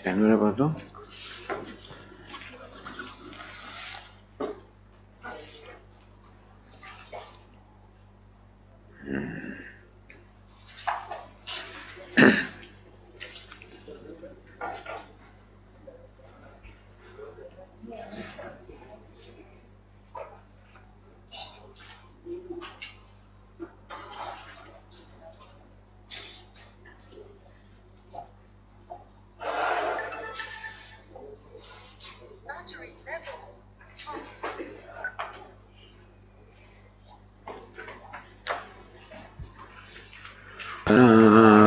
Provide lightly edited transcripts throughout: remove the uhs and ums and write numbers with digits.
Camera પર તો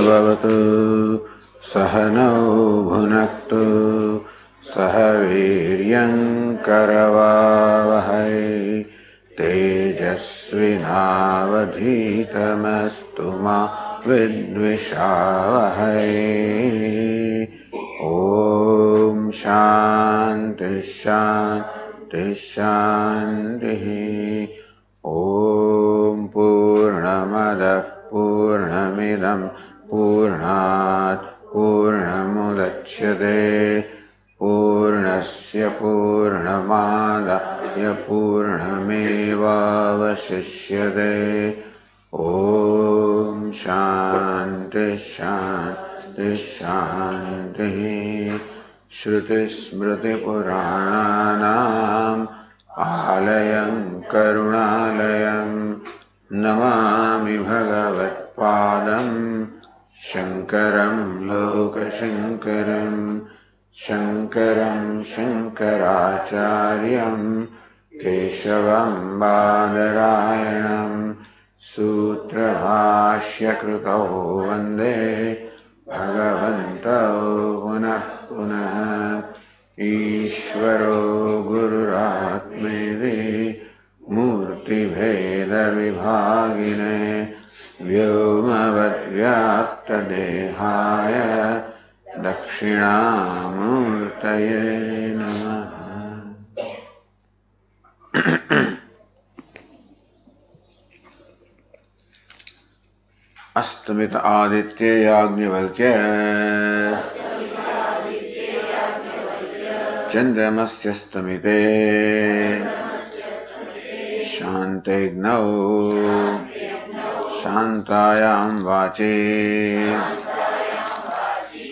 भवतु सहनौ भुनक्तु सह वीर्यङ्करवावहै तेजस्विनावधीतमस्तु मा विद्विषावहै। ॐ शान्ति शान्ति शान्तिः। ॐ पूर्णमदः पूर्णमिदं पूर्णात् पूर्णमुदच्यते पूर्णस्य पूर्णमादाय पूर्णमेवावशिष्यते। ॐ शान्ति शान्ति शान्तिः। श्रुतिस्मृतिपुराणानाम् आलयं करुणालयं नमामि भगवत्पादं शङ्करं लोकशङ्करं शङ्करं शङ्कराचार्यं केशवं बादरायणं सूत्रभाष्यकृतौ वन्दे भगवन्तौ पुनः पुनः। ईश्वरो गुरुरात्मेति मूर्तिभेदविभागिने व्योमवद्व्याप्तदेहाय दक्षिणामूर्तये नमः। अस्तमित आदित्य याज्ञवल्क्य चन्द्रमस्यस्तमिते शान्तिग्नौ शान्तायां वाचे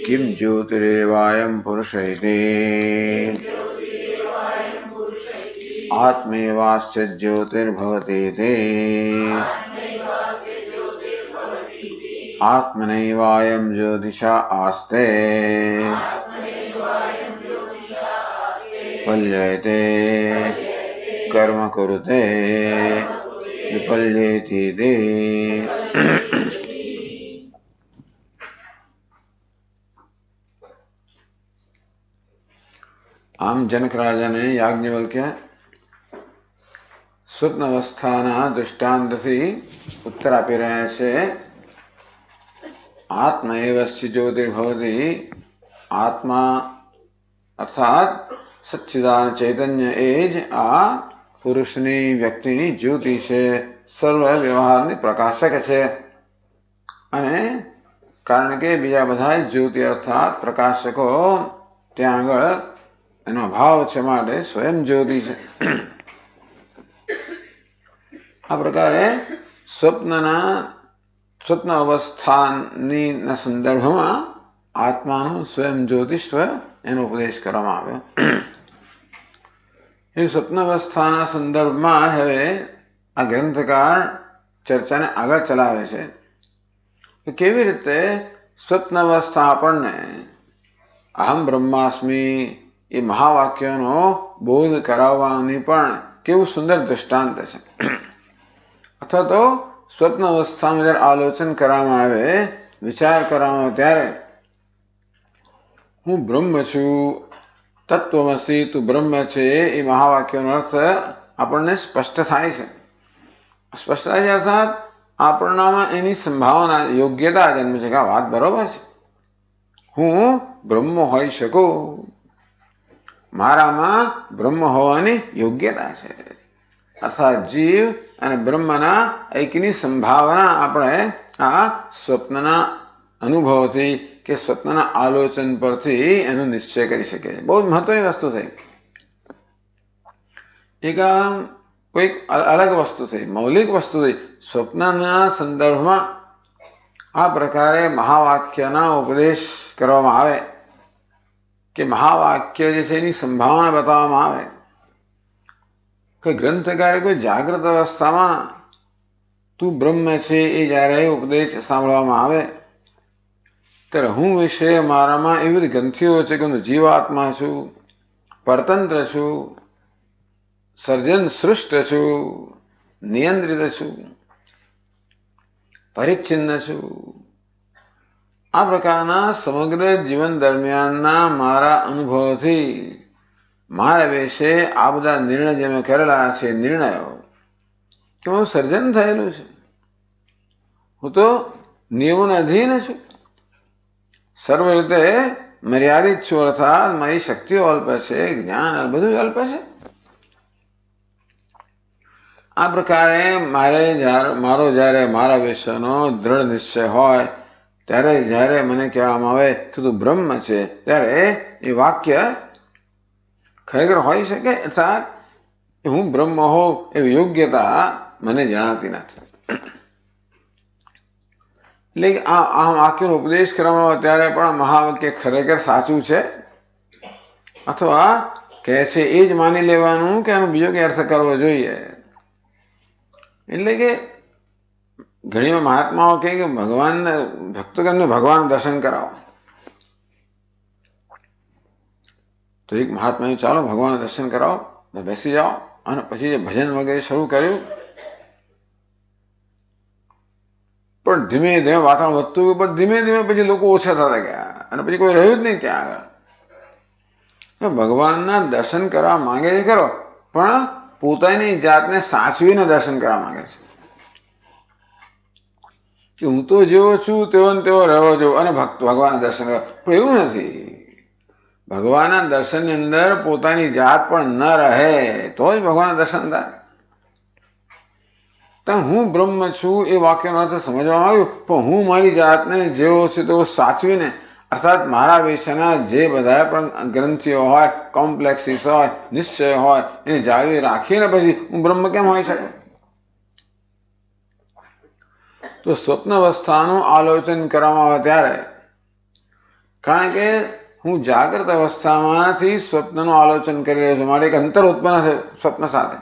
किं ज्योतिरेवायं पुरुष इति आत्मैवास्य ज्योतिर्भवतीति आत्मनैवायं ज्योतिषा आस्ते पल्यते कर्म कुरुते विपल्येति। આમ જનક રાજાને યાજ્ઞવલ્ક્ય સ્વપ્ન અવસ્થાના દૃષ્ટાંતથી ઉત્તર આપી રહ્યા છે. આત્મા એવસ્ય જ્યોતિર્ભવતિ, આત્મા અર્થાત સચ્ચિદાનંદ ચૈતન્ય એ જ આ પુરુષની વ્યક્તિની જ્યોતિ છે, સર્વ વ્યવહારની પ્રકાશક છે. અને કારણ કે બીજા બધા જ્યોતિ અર્થાત પ્રકાશકો ત્યાં આગળ એનો અભાવ છે, માટે સ્વયં જ્યોતિ છે. આ પ્રકારે સ્વપ્ન અવસ્થાની સંદર્ભમાં આત્માનું સ્વયં જ્યોતિષત્વ એનો ઉપદેશ કરવામાં આવ્યો. એ સ્વપ્ન અવસ્થાના સંદર્ભમાં હવે આ ગ્રંથકાર ચર્ચાને આગળ ચલાવે છે કે કેવી રીતે સ્વપ્ન અવસ્થા આપણને અહમ બ્રહ્માસ્મિ એ મહાવાક્યનો બોધ કરાવવાની પણ કેવું સુંદર દૃષ્ટાંત છે. અથવા તો સ્વપ્ન અવસ્થામાં જયારે આલોચન કરવામાં આવે, વિચાર કરવામાં આવે, ત્યારે હું બ્રહ્મ છું, તત્વમસી, તું બ્રહ્મ છે, એ મહાવાક્યનો અર્થ આપણને સ્પષ્ટ થાય છે. સ્પષ્ટ થાય છે અર્થાત આપણામાં એની સંભાવના, યોગ્યતા જન્મે છે કે આ વાત બરોબર છે, હું બ્રહ્મ હોઈ શકું, મારામાં બ્રહ્મ હોવાની યોગ્યતા છે. અર્થાત જીવ અને બ્રહ્મના ઐક્યની સંભાવના આપણે આ સ્વપ્નના અનુભવથી કે સ્વપ્નના આલોચન પરથી એનો નિશ્ચય કરી શકે છે. બહુ મહત્વની વસ્તુ થઈ. એક કોઈક અલગ વસ્તુ થઈ, મૌલિક વસ્તુ થઈ. સ્વપ્નના સંદર્ભમાં આ પ્રકારે મહાવાક્યના ઉપદેશ કરવામાં આવે કે મહાવાક્ય જે છે એની સંભાવના બતાવવામાં આવે કે ગ્રંથકારે કોઈ જાગૃત અવસ્થામાં તું બ્રહ્મ છે એ જ્યારે ઉપદેશ સાંભળવામાં આવે ત્યારે હું વિશે મારામાં એવી બધી ગ્રંથિઓ છે કે હું જીવાત્મા છું, પરતંત્ર છું, સર્જન સૃષ્ટ છું, નિયંત્રિત છું, પરિચ્છિન્ન છું. આ પ્રકારના સમગ્ર જીવન દરમિયાનના મારા અનુભવથી મારા વિશે આ બધા નિર્ણય જે મેં કરેલા છે નિર્ણયો કે હું સર્જન થયેલું છે, હું તો નિયમોના અધીન છું, સર્વ રીતે મર્યાદિત છું, અર્થાત મારી શક્તિઓ અલ્પ છે, જ્ઞાન બધું અલ્પ છે. આ પ્રકારે મારો જ્યારે મારા વિશ્વનો દ્રઢ નિશ્ચય હોય ત્યારે જ્યારે મને કહેવામાં આવે કે તું બ્રહ્મ છે ત્યારે એ વાક્ય ખરેખર હોઈ શકે, અર્થાત હું બ્રહ્મ હોઉં એવી યોગ્યતા મને જણાતી નથી. એટલે આ વાક્યનો ઉપદેશ કરવામાં આવે ત્યારે પણ મહાવાક્ય ખરેખર સાચું છે અથવા કહે છે એ જ માની લેવાનું કે આનો બીજો કઈ અર્થ કરવો જોઈએ. એટલે કે ઘણી મહાત્માઓ કહે કે ભગવાન ભક્તોગણને ભગવાન દર્શન કરાવો. તો એક મહાત્માએ ચાલો ભગવાન દર્શન કરાવો, બેસી જાઓ અને પછી ભજન વગેરે શરૂ કર્યું. પણ ધીમે ધીમે વાતાવરણ વધતું ગયું, પણ ધીમે ધીમે પછી લોકો ઓછા થતા ગયા અને પછી કોઈ રહ્યું જ નહીં ત્યાં આગળ. ભગવાનના દર્શન કરવા માંગે છે ખરો, પણ પોતાની જાતને સાચવીને દર્શન કરવા માંગે છે કે હું તો જેવો છું તેવો ને તેવો રહેવો છું અને ભગવાનના દર્શન કરવા. પણ એવું નથી. ભગવાનના દર્શનની અંદર પોતાની જાત પણ ન રહે તો જ ભગવાનના દર્શન થાય. હું બ્રહ્મ છું એ વાક્યનો અર્થ સમજવામાં આવ્યું, પણ હું મારી જાતને જેવો છે તેવો સાચવીને, અર્થાત મારા વિશેના જે બધા પણ ગ્રંથિઓ હોય, કોમ્પ્લેક્સિસ હોય, નિશ્ચય હોય એને જાળવી રાખીને પછી હું બ્રહ્મ કેમ હોઈ શકું? તો સ્વપ્ન અવસ્થાનું આલોચન કરવામાં આવે ત્યારે, કારણ કે હું જાગ્રત અવસ્થામાંથી સ્વપ્નનું આલોચન કરી રહ્યો છું, મારે એક અંતર ઉત્પન્ન થયું સ્વપ્ન સાથે.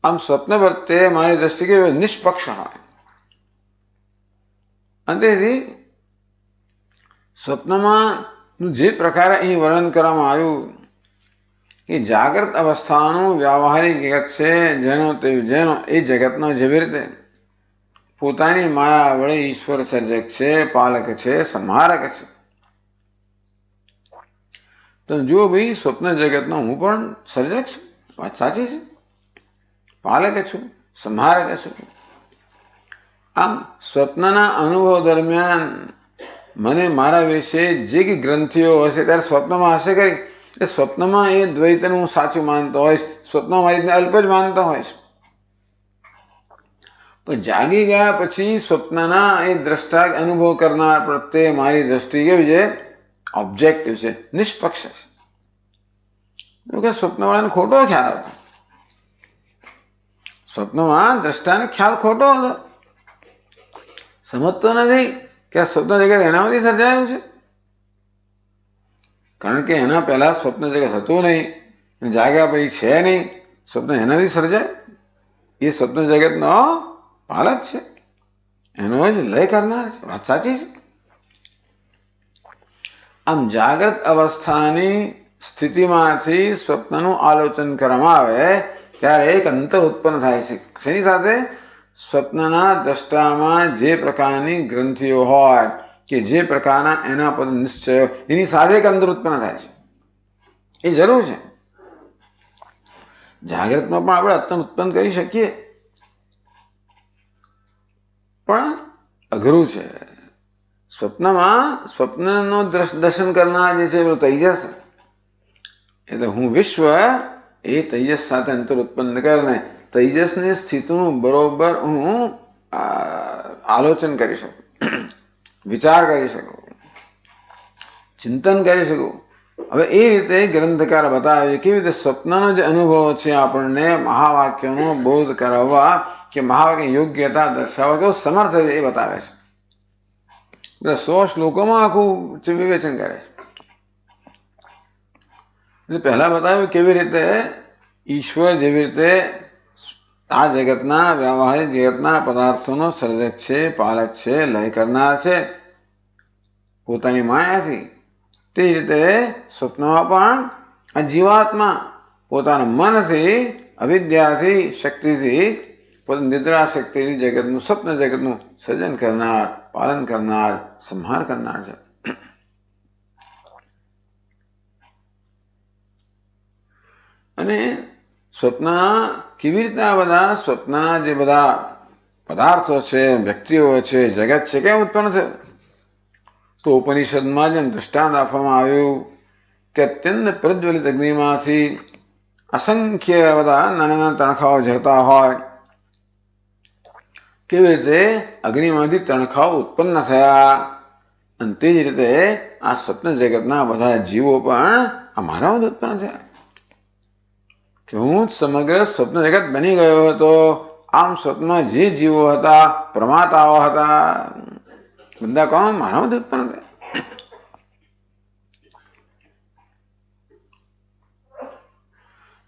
આમ સ્વપ્ન પ્રત્યે મારી દ્રષ્ટિ કેવી નિષ્પક્ષ હોય. અને તેથી સ્વપ્નમાં જે પ્રકારે અહીં વર્ણન કરવામાં આવ્યું કે જાગ્રત અવસ્થાનું વ્યાવહારિક જગત છે જેનો એ જગતનો જેવી રીતે પોતાની માયા વડે ઈશ્વર સર્જક છે, પાલક છે, સંહારક છે. તો જુઓ ભાઈ, સ્વપ્ન જગતનો હું પણ સર્જક છું, વાત સાચી છે, પાલક છું, સંહારક છું. આમ સ્વપ્નના અનુભવ દરમિયાન મને મારા વિશે જે કે ગ્રંથિઓ હશે ત્યારે સ્વપ્નમાં હશે કરી, એ સ્વપ્નમાં એ દ્વૈતને હું સાચું માનતો હોઈશ, સ્વપ્નમાં મારી રીતને અલ્પ જ માનતો હોઈશ. પણ જાગી ગયા પછી સ્વપ્નના એ દ્રષ્ટા અનુભવ કરનાર પ્રત્યે મારી દ્રષ્ટિ કેવી છે? ઓબ્જેક્ટિવ છે, નિષ્પક્ષ છે. સ્વપ્નવાળાને ખોટો ખ્યાલ હતો. સ્વપ્નમાં દ્રષ્ટાને ખ્યાલ ખોટો હતો. સમજતો નથી કે આ સ્વપ્ન જગત એનામાંથી સર્જાયું છે, કારણ કે એના પહેલા સ્વપ્ન જગત હતું નહીં, જાગ્યા પછી છે નહીં. સ્વપ્ન એનાથી સર્જાય, એ સ્વપ્ન જગતનો પાલક છે, એનો જ લય કરનાર છે. વાત સાચી છે. આમ જાગ્રત અવસ્થાની સ્થિતિમાંથી સ્વપ્નનું આલોચન કરવામાં આવે ત્યારે એક અંતર ઉત્પન્ન થાય છે. શેની સાથે? સ્વપ્નના દ્રષ્ટામાં જે પ્રકારની ગ્રંથિઓ હોય કે જે પ્રકારના એના પર નિશ્ચયો, એની સાથે એક અંતર ઉત્પન્ન થાય છે. એ જરૂર છે. જાગ્રતમાં પણ આપણે અંતર ઉત્પન્ન કરી શકીએ, પણ અઘરું છે. સ્વપ્નનો દર્શન કરનાર જે છે એ તેજસ, એટલે હું વિશ્વ એ તેજસ સાથે અંતર ઉત્પન્ન કરીને તેજસની સ્થિતિનું બરોબર હું આલોચન કરી શકું. વિચાર કરી શકો, ચિંતન કરી શકો. હવે એ રીતે ગ્રંથકાર બતાવે છે કેવી રીતે સ્વપ્નનો જે અનુભવ છે આપણને મહાવાક્યનો બોધ કરાવવા કે મહાવાક્ય યોગ્યતા દર્શાવવા કેવું સમર્થ છે એ બતાવે છે. 100 શ્લોકોમાં આખું વિવેચન કરે છે. પહેલા બતાવ્યું કેવી રીતે ઈશ્વર જેવી રીતે આ જગતના વ્યવહારિક જગતના પદાર્થોનો સર્જક છે, પાલક છે, લય કરનાર છે પોતાની માયાથી. તે રીતે સ્વપ્નમાં પણ આ જીવાત્મા પોતાના મનથી, અવિદ્યાથી, શક્તિથી, નિદ્રા શક્તિથી જગતનું, સ્વપ્ન જગતનું સર્જન કરનાર, પાલન કરનાર, સંહાર કરનાર છે. અને સ્વપ્નના કેવી રીતે આ બધા સ્વપ્નના જે બધા પદાર્થો છે, વ્યક્તિઓ છે, જગત છે કેમ ઉત્પન્ન થયું? તો ઉપનિષદમાં જેમ દૃષ્ટાંત આપવામાં આવ્યું કે અત્યંત પ્રજ્વલિત અગ્નિમાંથી અસંખ્ય બધા નાના નાના તણખાઓ જતા હોય, કેવી રીતે અગ્નિમાંથી તણખાઓ ઉત્પન્ન થયા. અને તે જ રીતે આ સ્વપ્ન જગતના બધા જીવો પણ અમારામાં ઉત્પન્ન થયા કે હું સમગ્ર સ્વપ્ન જગત બની ગયો હતો. આમ સ્વપ્નમાં જે જીવો હતા પ્રમાતાઓ હતા, બધા કોણ? માનવથી ઉત્પન્ન થયા.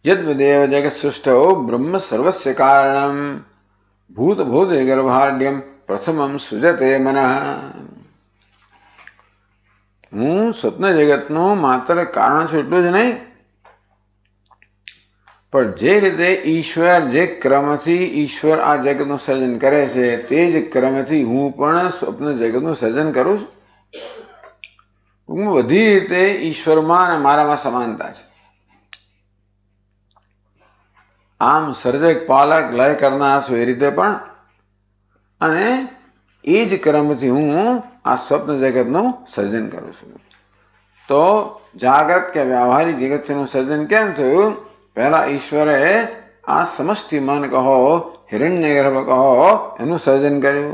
યદ્વદેવ જગત સૃષ્ટો બ્રહ્મ સર્વસ્ય કારણમ ભૂત ભૂત ગર્ભાઢ્યમ પ્રથમમ સૃજતે મનઃ. હું સ્વપ્ન જગતનું માત્ર કારણ છું એટલું જ નહીં, પણ જે રીતે ઈશ્વર જે ક્રમથી ઈશ્વર આ જગતનું સર્જન કરે છે તે જ ક્રમથી હું પણ સ્વપ્ન જગતનું સર્જન કરું છું. બધી રીતે ઈશ્વરમાં અને મારામાં સમાનતા છે. આમ સર્જક, પાલક, લય કરનાર છું એ રીતે પણ, અને એ જ ક્રમથી હું આ સ્વપ્ન જગતનું સર્જન કરું છું. તો જાગ્રત કે વ્યવહારિક જગતનું સર્જન કેમ થયું? પહેલા ઈશ્વરે આ સમષ્ટિ મન કહો, હિરણ્યગર્ભ કહો, એનું સર્જન કર્યું.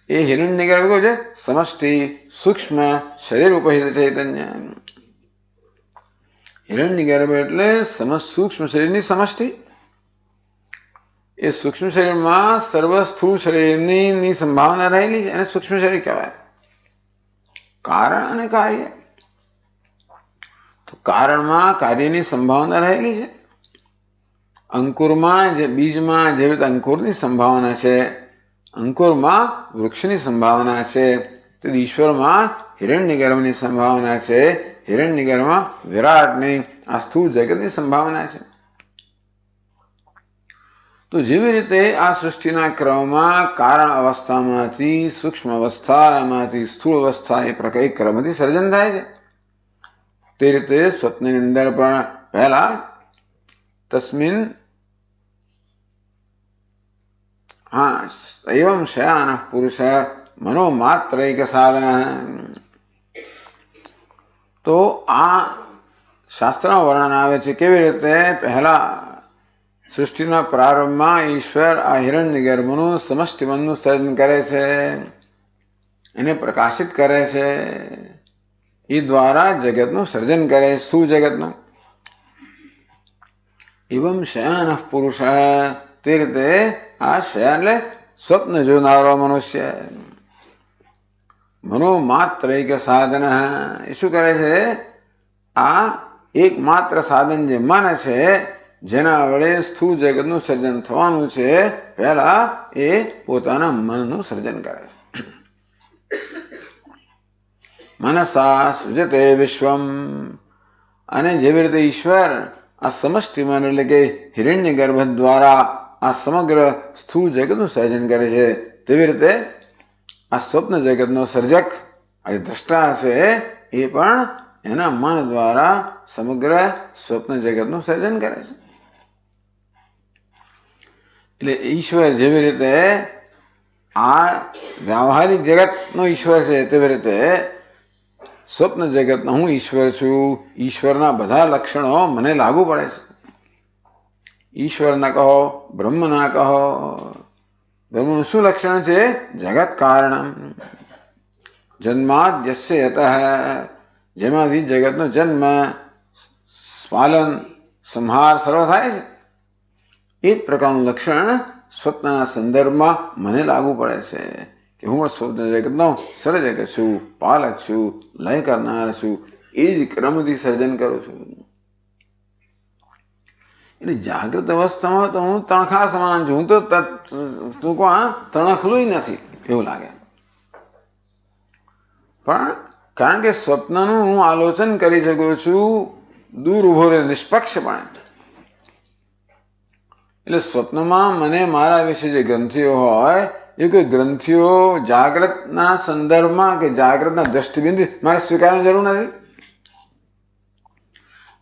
એ હિરણ્યગર્ભ કહું છે સમષ્ટિ સૂક્ષ્મ શરીર ઉપહિત ચૈતન્ય. હિરણ્યગર્ભ એટલે સૂક્ષ્મ શરીરની સમષ્ટિ. એ સૂક્ષ્મ શરીરમાં સર્વ સ્થૂળ શરીરની સંભાવના રહેલી છે, એને સૂક્ષ્મ શરીર કહેવાય. કારણ અને કાર્ય. તો કારણમાં કાર્યની સંભાવના રહેલી છે. અંકુરમાં જે બીજમાં જેવી રીતે અંકુરની સંભાવના છે, અંકુરમાં વૃક્ષની સંભાવના છે, તે ઈશ્વરમાં હિરણ્યગર્ભની સંભાવના છે, હિરણ્યગર્ભમાં વિરાટની આ સ્થૂળ જગતની સંભાવના છે. તો જેવી રીતે આ સૃષ્ટિના ક્રમમાં કારણ અવસ્થામાંથી સૂક્ષ્મ અવસ્થામાંથી સ્થૂળ અવસ્થા એ પ્રકાર ક્રમથી સર્જન થાય છે, તે રીતે સ્વપ્નની અંદર પણ પહેલા તસ્મિન એવમ શયાન પુરુષ મનોમાત્રૈક સાધન. તો આ શાસ્ત્રમાં વર્ણન આવે છે કેવી રીતે પહેલા સૃષ્ટિના પ્રારંભમાં ઈશ્વર આ હિરણ્યગર્ભનું સમષ્ટિ મનનું સર્જન કરે છે, એને પ્રકાશિત કરે છે, એ દ્વારા જગતનું સર્જન કરે. શું જગતનું? એવમ શયાન પુરુષ. તે રીતે આ શયાન એટલે સ્વપ્ન જોનારો મનુષ્ય મનોમાત્રૈક સાધન. એ શું કરે છે? આ એકમાત્ર સાધન જે મન છે, જેના વડે સ્થૂળ જગતનું સર્જન થવાનું છે, પહેલા એ પોતાના મનનું સર્જન કરે છે. મનસા સૃજતે વિશ્વમ. અને જેવી રીતે ઈશ્વર આ સમષ્ટિ મન એટલે કે હિરણ્યગર્ભ દ્વારા આ સમગ્ર સ્થૂળ જગતનું સર્જન કરે છે, તેવી રીતે આ સ્વપ્ન જગતનો સર્જક આ દ્રષ્ટા છે એ પણ એના મન દ્વારા સમગ્ર સ્વપ્ન જગતનું સર્જન કરે છે. એટલે ઈશ્વર જેવી રીતે આ વ્યવહારિક જગતનો ઈશ્વર છે, તેવી રીતે સ્વપ્ન જગતનો હું ઈશ્વર છું. ઈશ્વરના બધા લક્ષણો મને લાગુ પડે છે. ઈશ્વરના કહો, બ્રહ્મના કહો, બ્રહ્મનું શું લક્ષણ છે? જગત કારણમ જન્માદ યસ્ય યતઃ, જેમાંથી જગતનો જન્મ, પાલન, સંહાર સર્વ થાય છે. એ જ પ્રકારનું લક્ષણ સ્વપ્નના સંદર્ભમાં મને લાગુ પડે છે કે હું સ્વપ્ન જગતનો સર્જક છું, પાલક છું, લય કરનાર છું. એ જ ક્રમથી સર્જન કરું છું. એટલે જાગૃત અવસ્થામાં તો હું તણખા સમાન છું. હું તો તણખલું નથી એવું લાગે. પણ કારણ કે સ્વપ્નનું હું આલોચન કરી શકું છું દૂર ઉભો રહે નિષ્પક્ષપણે. એટલે સ્વપ્નમાં મને મારા વિશે જે ગ્રંથિઓ હોય એ કોઈ ગ્રંથિઓ જાગ્રતના સંદર્ભમાં કે જાગ્રતના દ્રષ્ટિબિંદુ મારે સ્વીકારવાની જરૂર નથી.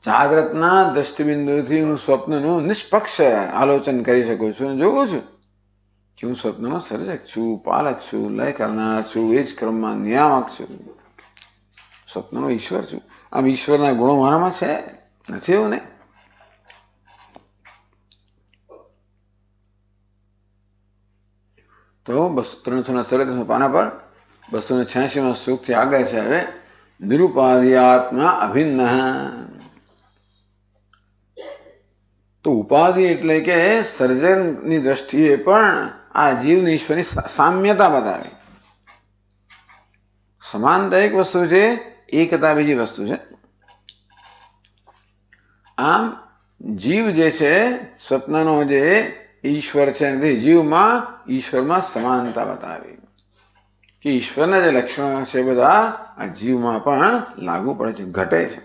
જાગ્રતના દ્રષ્ટિબિંદુથી હું સ્વપ્નનું નિષ્પક્ષ આલોચન કરી શકું છું અને જોઉં છું કે હું સ્વપ્નનો સર્જક છું, પાલક છું, લય કરનાર છું, એ જ ક્રમમાં નિયામક છું. સ્વપ્નનો ઈશ્વર છું. આમ ઈશ્વરના ગુણો મારામાં છે, નથી એવું ને? તો 337 પાના પર 286 શ્લોકથી આગળ છે. હવે નિરુપાધિ આત્મા અભિન્ન. તો ઉપાધિ એટલે કે સર્જનની દ્રષ્ટિએ પણ આ જીવની ઈશ્વરની સામ્યતા બતાવી. સમાનતા એક વસ્તુ છે, એકતા બીજી વસ્તુ છે. આમ જીવ જે છે, સ્વપ્નનો જે ઈશ્વર છે, જીવમાં ઈશ્વરમાં સમાનતા બતાવી કે ઈશ્વરના જે લક્ષણો છે બધા આ જીવમાં પણ લાગુ પડે છે, ઘટે છે.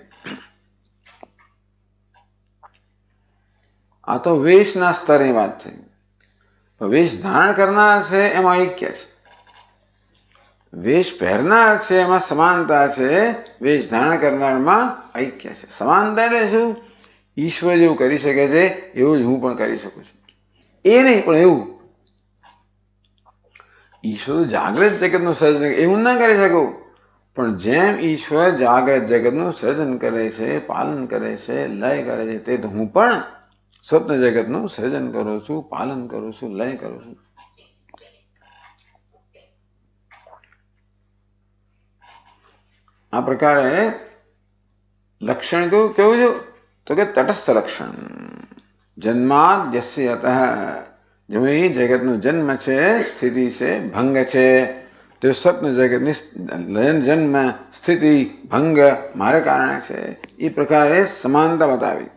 આ તો વેશના સ્તરની વાત થઈ. વેશ ધારણ કરનાર છે એમાં ઐક્ય છે, વેશ પહેરનાર છે એમાં સમાનતા છે, વેશ ધારણ કરનારમાં ઐક્ય છે. સમાનતા એટલે શું? ઈશ્વર જેવું કરી શકે છે એવું જ હું પણ કરી શકું છું. એ નહીં પણ એવું. ઈશ્વર જાગ્રત જગતનું સર્જન એવું ના કરી શકું, પણ જેમ ઈશ્વર જાગ્રત જગતનું સર્જન કરે છે, પાલન કરે છે, લય કરે છે, તે તો હું પણ સ્વપ્ન જગતનું સર્જન કરું છું, પાલન કરું છું, લય કરું છું. આ પ્રકારે લક્ષણ કેવું છે? તો કે તટસ્થ લક્ષણ. જન્માદ યસ્ય યતઃ, જેમાં જગતનો જન્મ છે, સ્થિતિ છે, ભંગ છે, તે સ્વપ્ન જગતની જન્મ, સ્થિતિ, ભંગ મારે કારણે છે. એ પ્રકારે સમાનતા બતાવી.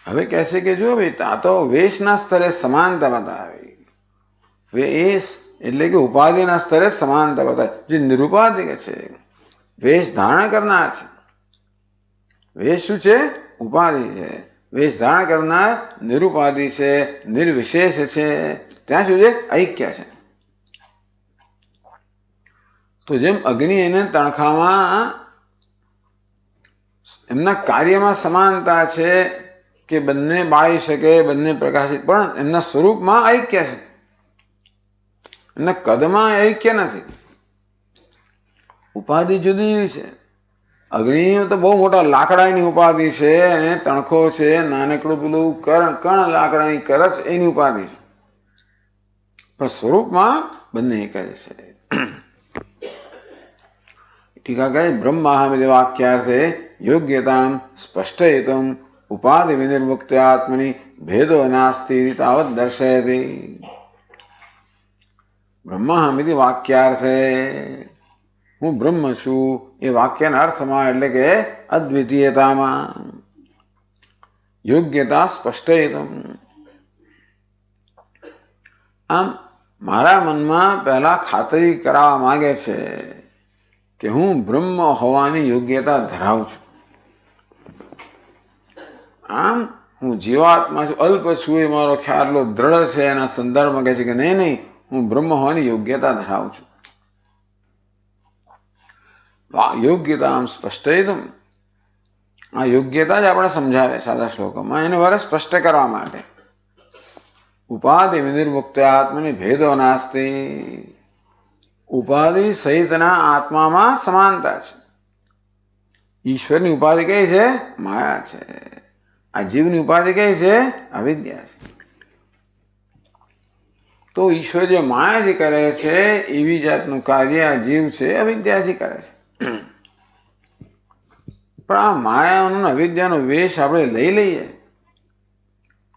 હવે કહેશે કે જો ભાઈ આ તો વેશના સ્તરે સમાનતા બતાવી. વેશ એટલે કે ઉપાધિના સ્તરે સમાનતા બતાવે. જે નિરુપાધિક છે, વેશ ધારણ કરનાર છે. વેશ શું છે? ઉપાધિ છે. વેશ ધારણ કરનાર નિરુપાધિ છે, નિર્વિશેષ છે. ત્યાં શું છે? ઐક્ય છે. તો જેમ અગ્નિ અને તણખામાં એમના કાર્યમાં સમાનતા છે કે બંને બાળી શકે, બંને પ્રકાશિત, પણ એમના સ્વરૂપમાં ઐક્ય છે. એમના કદમાં ઐક્ય નથી. ઉપાધિ જુદી છે. અગ્નિ તો બહુ મોટા લાકડાની ઉપાધિ છે, અને તણખો છે નાનકડું પેલું કણ લાકડાની કરચ એની ઉપાધિ છે, પણ સ્વરૂપમાં બંને એક જ છે. ટીકા કહે બ્રહ્માહમિતિ વાક્યાર્થે યોગ્યતામ સ્પષ્ટયિતુમ ઉપાધિ વિનિર્મુક્ત આત્મની ભેદો નાસ્તિ તાવત દર્શયતિ. બ્રહ્માહમિતિ વાક્યાર્થે, હું બ્રહ્મ છું એ વાક્યના અર્થમાં એટલે કે અદ્વિતીયતામાં યોગ્યતા સ્પષ્ટયિતુમ. આમ મારા મનમાં પહેલા ખાતરી કરાવવા માંગે છે કે હું બ્રહ્મ હોવાની યોગ્યતા ધરાવું છું. આમ હું જીવાત્મા છું, અલ્પ છું એ મારો ખ્યાલ દ્રઢ છે. એના સંદર્ભમાં કહે છે કે નહીં, હું બ્રહ્મ હોવાની યોગ્યતા ધરાવું છું. યોગ્યતા આમ સ્પષ્ટયિતુમ, આ યોગ્યતા જ આપણે સમજાવે સાદા શ્લોકોમાં, એને વરે સ્પષ્ટ કરવા માટે. ઉપાધિ વિનિર્મુક્ત આત્મની ભેદો નાસ્તિ, ઉપાધિ સહિતના આત્મામાં સમાનતા છે. ઈશ્વરની ઉપાધિ કઈ છે? માયા છે. આ જીવની ઉપાધિ કઈ છે? અવિદ્યા છે. તો ઈશ્વર જે માયાથી કરે છે એવી જાતનું કાર્ય આ જીવ છે અવિદ્યાથી કરે છે. પણ આ માયાનો અવિદ્યાનો વેશ આપણે લઈ લઈએ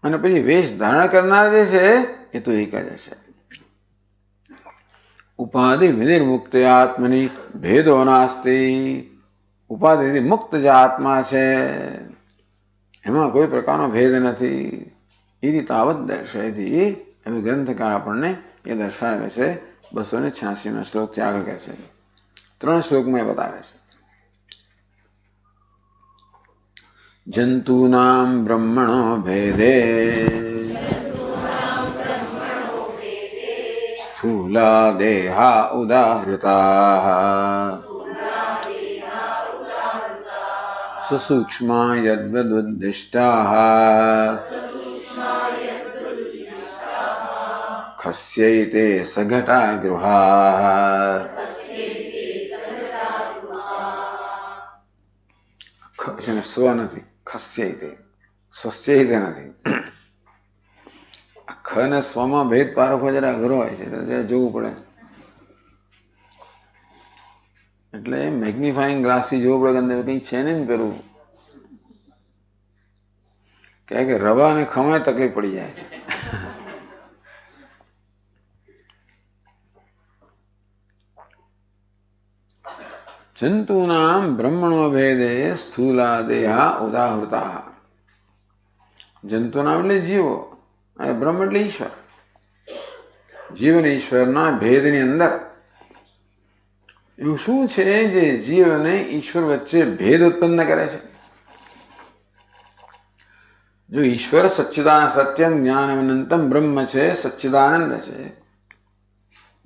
અને પછી વેશ ધારણ કરનાર જે છે એ તો એક જ છે. ઉપાધિ વિનિર્મુક્ત આત્મની ભેદો નાસ્તી. ઉપાધિથી મુક્ત જે આત્મા છે એમાં કોઈ પ્રકારનો ભેદ નથી. એ રીતે આવત દર્શાયથી એવી ગ્રંથકાર આપણને એ દર્શાવે છે. 286 શ્લોકથી આગળ કહે છે. 3 શ્લોકમાં એ બતાવે છે. જંતુનામ બ્રહ્મણો ભેદે સ્થૂલા દેહા ઉદાહૃતા સુસૂક્ષ્મા યદ્વદુદ્દિષ્ટાઃ ખસ્યૈતે સઘટા ગૃહાઃ. સ્વ નથી, ખસ્યૈતે, સ્વસ્યૈતે નથી. ખ ને સ્વમાં ભેદ પારખવો જરા અઘરો હોય છે, જોવું પડે. એટલે મેગ્નિફાઈંગ ગ્લાસથી જોવું પડે અંદર કંઈક છે ને પેલું કે રવા અને ખમણે તકલીફ પડી જાય છે. જંતુનામ બ્રહ્મણો ભેદે સ્થૂલા દેહા ઉદાહૃતા. જંતુનામ એટલે જીવો અને બ્રહ્મ એટલે ઈશ્વર. જીવ અને ઈશ્વરના ભેદની અંદર એવું શું છે જે જીવ અને ઈશ્વર વચ્ચે ભેદ ઉત્પન્ન કરે છે? જો ઈશ્વર સચ્ચિદાનંદ સત્યમ જ્ઞાનમ અનંતમ બ્રહ્મ છે, સચ્ચિદાનંદ છે,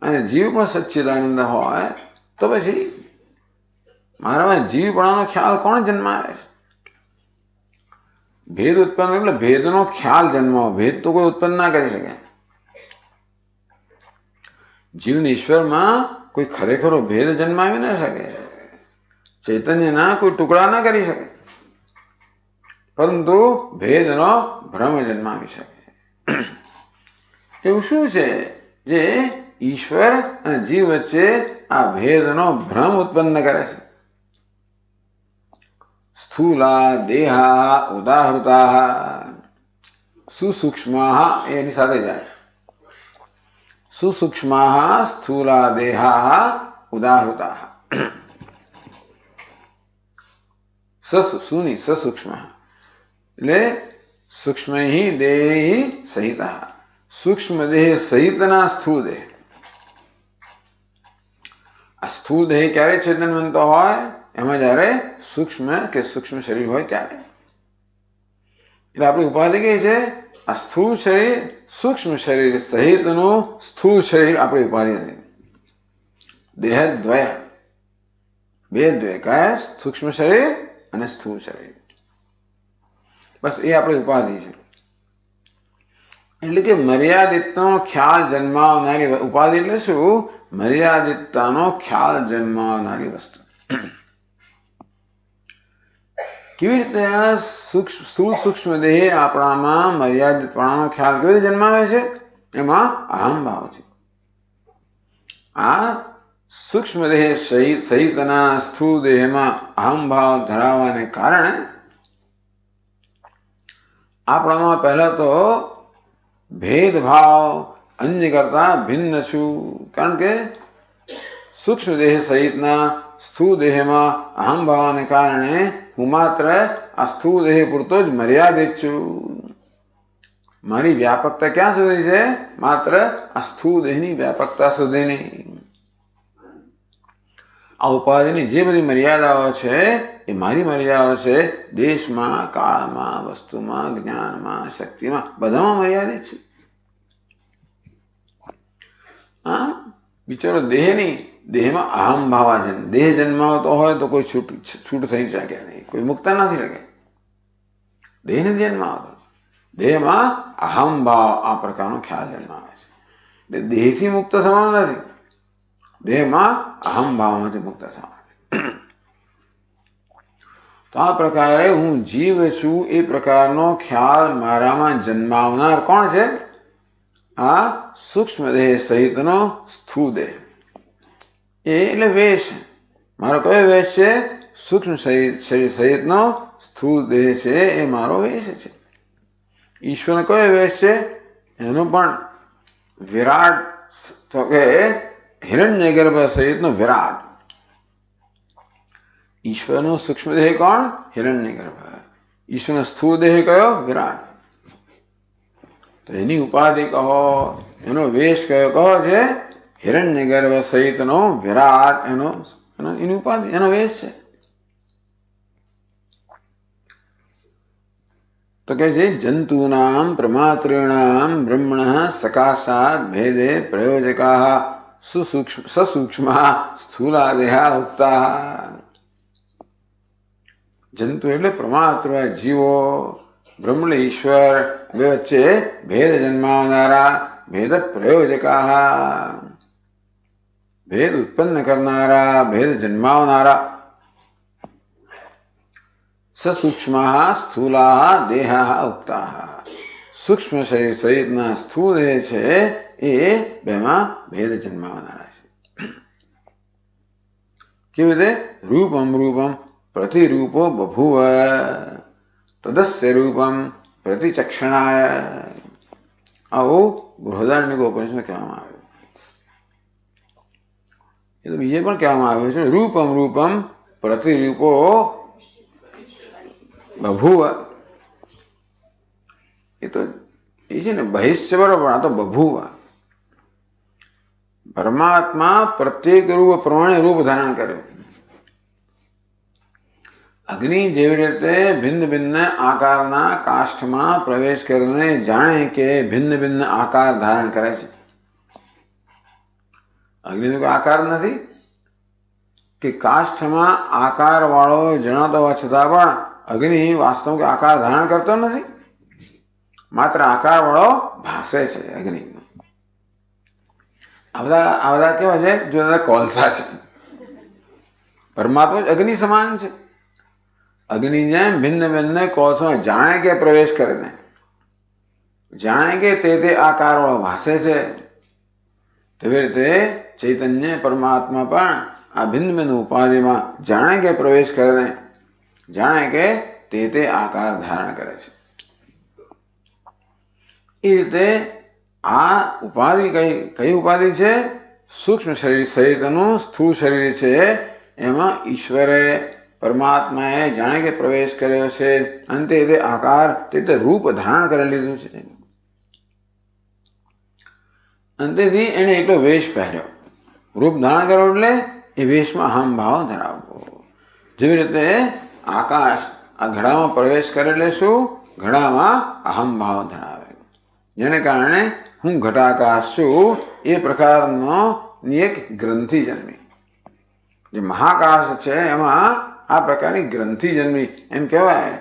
અને જીવ પણ સચ્ચિદાનંદ હોય તો પછી મારામાં જીવપણાનો ખ્યાલ કોણ જન્માવે છે? ભેદ ઉત્પન્ન એટલે ભેદનો ખ્યાલ જન્માવો. ભેદ તો કોઈ ઉત્પન્ન ના કરી શકે. જીવને ઈશ્વરમાં કોઈ ખરેખરો ભેદ જન્માવી ના શકે. ચૈતન્યના કોઈ ટુકડા ના કરી શકે, પરંતુ ભેદનો ભ્રમ જન્માવી શકે. એવું શું છે જે ઈશ્વર અને જીવ વચ્ચે આ ભેદનો ભ્રમ ઉત્પન્ન કરે છે? સ્થૂલા દેહા ઉદાહૃતા. સુસૂક્ષ્મ એની સાથે જાય. સુસૂક્ષ્મ સ્થૂલા દેહા ઉદાહૃતા. સુની સસૂક્ષ્મ એટલે સૂક્ષ્મ દેહ સહિત. સૂક્ષ્મ દેહ સહિતના સ્થૂળ દેહ. આ સ્થૂળ દેહ ક્યારે ચેતન બનતો હોય? એમાં જયારે સૂક્ષ્મ કે સૂક્ષ્મ શરીર હોય ત્યારે. એટલે આપણી ઉપાધિ કઈ છે? આ સ્થૂળ શરીર સૂક્ષ્મ શરીર સહિતનું સ્થૂળ શરીર આપણી ઉપાધિ છે. દેહદ્વય, બે દ્વય કયા? સૂક્ષ્મ શરીર અને સ્થૂળ શરીર. બસ એ આપણી ઉપાધિ છે. એટલે કે મર્યાદિતનો ખ્યાલ જન્માવનારી ઉપાધિ એટલે શું? મર્યાદિતતાનો ખ્યાલ જન્માવનારી વસ્તુ. કેવી રીતે સ્થૂળ સૂક્ષ્મ દેહ આપણામાં મર્યાદિતપણાનો ખ્યાલ કેવી રીતે જન્માવે છે? એમાં અહમ ભાવ છે. આ સૂક્ષ્મ દેહ સહિતના સ્થૂળ દેહમાં અહમ ભાવ ધરાવવાને કારણે આપણામાં પહેલા તો ભેદભાવ અન્ય કરતા ભિન્ન છું. કારણ કે સૂક્ષ્મ દેહ સહિતના સ્થૂળ દેહમાં અહમ ભાવને કારણે હું માત્ર આ સ્થૂળ દેહ પૂરતો જ મર્યાદિત છું. મારી વ્યાપકતા ક્યાં સુધી છે? માત્ર આ સ્થૂળ દેહની વ્યાપકતા સુધીની. આ ઉપાધિની જે બધી મર્યાદાઓ છે એ મારી મર્યાદાઓ છે. દેશમાં, કાળમાં, વસ્તુમાં, જ્ઞાનમાં, શક્તિમાં, બધામાં મર્યાદિત છે. હા, બિચારો દેહ નહીં, દેહમાં અહમ ભાવાજન. દેહ જન્માવતો હોય તો કોઈ છૂટ થઈ શકે નહીં, કોઈ મુક્ત નથી શકે. દેહ નથી જન્માવતો, દેહમાં અહમ ભાવ આ પ્રકારનો ખ્યાલ જન્માવે છે. એટલે દેહથી મુક્ત થવાનું નથી, દેહમાં અહમ ભાવમાંથી મુક્ત થવાનું. તો આ પ્રકારે હું જીવ છું એ પ્રકારનો ખ્યાલ મારામાં જન્માવનાર કોણ છે? આ સૂક્ષ્મ દેહ સહિતનો સ્થૂળ દેહ. એટલે વેશ. મારો કયો વેશ છે? સૂક્ષ્મ શરીર સહિતનો સ્થૂળ દેહ છે એ મારો વેશ છે. ઈશ્વરનો કયો વેશ છે? એનો પણ વિરાટ, તો કે હિરણ્ય ગર્ભ સહિતનો વિરાટ. ઈશ્વરનો સૂક્ષ્મ દેહ કોણ? હિરણ્ય ગર્ભ. ઈશ્વરનો સ્થૂળ દેહ કયો? વિરાટ. તો એની ઉપાધિ કહો, એનો વેશ કયો કહો છે? હિરણ્ય ગર્ભ સહિતનો વિરાટ. એની ઉપાધિ, એનો વેશ છે. તો કહે છે જંતુનામ પ્રમાત્રીણામ બ્રહ્મણ સકાશાત ભેદે પ્રયોજકા સસૂક્ષ્મ સ્થૂલા દેહા ઉક્તા. જંતુ એટલે પ્રમાત્ર જીવો, બ્રહ્મ ઈશ્વર બે વચ્ચે ભેદ જન્માવનારા, ભેદ પ્રયોજકા, ભેદ ઉત્પન્ન કરનારા, ભેદ જન્માવનારા. સસૂક્ષ્મ સ્થૂલા દેહા ઉક્તા. સૂક્ષ્મ શરીર સહિતના સ્થૂળ દેહ છે એ બેમાં ભેદ જન્માવનારા છે. કેવી રીતે? રૂપમ રૂપમ પ્રતિરૂપો બભુવ તદસ્ય રૂપમ પ્રતિચક્ષણાય. આવું બૃહદારણ્યક ઉપનિષદ કહેવામાં આવ્યું. એ તો બીજે પણ કહેવામાં આવ્યું છે. રૂપમ રૂપમ પ્રતિરૂપો બભુવ. એ તો એ છે ને બહિષ્ઠ, બરોબર. આ તો બભુવ. પરમાત્મા પ્રત્યેક રૂપ પ્રમાણે રૂપ ધારણ કર્યું. અગ્નિ જેવી રીતે ભિન્ન ભિન્ન આકારના કાષ્ઠમાં પ્રવેશ કરીને જાણે કે ભિન્ન ભિન્ન આકાર ધારણ કરે છે. અગ્નિનો કોઈ આકાર નથી કે કાષ્ઠમાં આકાર વાળો જણાતો હોવા છતાં પણ અગ્નિ વાસ્તવિક આકાર ધારણ કરતો નથી, માત્ર આકાર વાળો ભાસે છે અગ્નિ. આ બધા કેવા છે? જો કોલસા છે. પરમાત્મા અગ્નિ સમાન છે. અગ્નિ જેમ ભિન્ન ભિન્ન કોષમાં જાણે કે પ્રવેશ કરે ને જાણે કે તે આકાર વાળો ભાસે છે, તેવી રીતે ચૈતન્ય પરમાત્મા પણ આ ભિન્ન ભિન્ન ઉપાધિમાં જાણે કે પ્રવેશ કરે ને જાણે કે તે આકાર ધારણ કરે છે. એ રીતે આ ઉપાધિ કઈ ઉપાધિ છે? સૂક્ષ્મ શરીર સહિતનું સ્થૂળ શરીર છે. એમાં ઈશ્વરે પરમાત્માએ જાણે કે પ્રવેશ કર્યો છે. અંતે તે આકાર, તે રૂપ ધારણ કરી લીધું છે. અંતેથી એને એટલો વેશ પહેર્યો. રૂપ ધારણ કર્યો એટલે એ વેશમાં અહમ ભાવ ધરાવવો. જેવી રીતે આકાશ આ ઘડામાં પ્રવેશ કરે એટલે શું? ઘડામાં અહમ ભાવ ધરાવે. જેને કારણે હું ઘટાકાશ છું એ પ્રકારનો એક ગ્રંથિ જન્મી. જે મહાકાશ છે એમાં આ પ્રકારની ગ્રંથિ જન્મી. એમ કહેવાય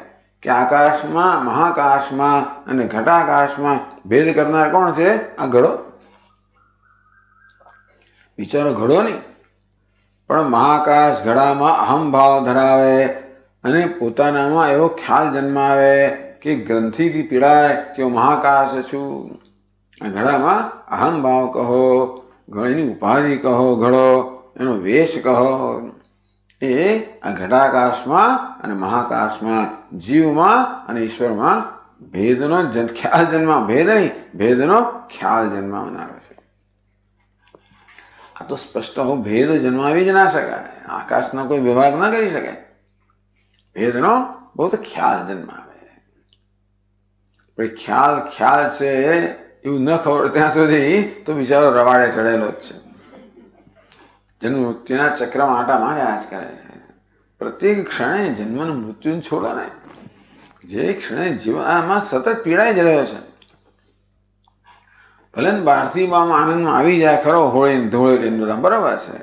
કે આકાશમાં, મહાકાશમાં અને ઘટાકાશમાં ભેદ કરનાર કોણ છે? આ ઘડો. બિચારો ઘડો નહીં, પણ મહાકાશ ઘડામાં અહમ ભાવ ધરાવે અને પોતાનામાં એવો ખ્યાલ જન્માવે કે ગ્રંથિથી પીડાય કે હું મહાકાશ છું. આ ઘડામાં અહમ ભાવ કહો, એની ઉપાધિ કહો, ઘડો એનો વેશ કહો, એ આ ઘટાકાશમાં અને મહાકાશમાં, જીવમાં અને ઈશ્વરમાં ભેદનો ખ્યાલ જન્મા, ભેદ નહીં, ભેદનો ખ્યાલ જન્માવનારો છે. આ તો સ્પષ્ટ ભેદ જન્માવી જ ના શકાય. આકાશનો કોઈ વિભાગ ના કરી શકાય. ભેદનો બહુ તો ખ્યાલ જન્માવે. ખ્યાલ છે એવું ન ખબર ત્યાં સુધી તો બિચારો રવાડે ચડેલો જ છે. જન્મ મૃત્યુના ચક્રમાં આટા માર્યા જ કરે છે. પ્રત્યેક ક્ષણે જન્મ મૃત્યુ છોડો ને, જે ક્ષણે જીવનમાં સતત પીડાઈ જ રહ્યો છે. ભલે બહારથી આનંદમાં આવી જાય ખરો, હોળી ધૂળેટી બધા બરોબર છે.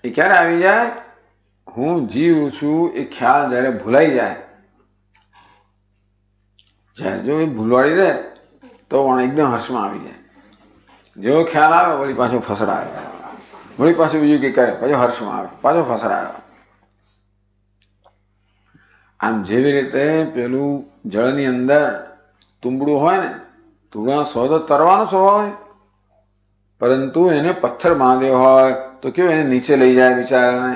એ ક્યારે આવી જાય? હું જીવ છું એ ખ્યાલ જયારે ભૂલાઈ જાય, જયારે જો એ ભૂલવાડી દે તો એકદમ હર્ષમાં આવી જાય. જેવો ખ્યાલ આવે વળી પાછો ફસડાવે, વળી પાછું બીજું કંઈક કરે, પાછો હર્ષમાં આવે, પાછો ફસડાવે. આમ જેવી રીતે પેલું જળની અંદર તુંબડું હોય ને, તુંબડાનો સોદો તરવાનો સ્વભાવ હોય, પરંતુ એને પથ્થર બાંધ્યો હોય તો કેવું એને નીચે લઈ જાય બિચારાને.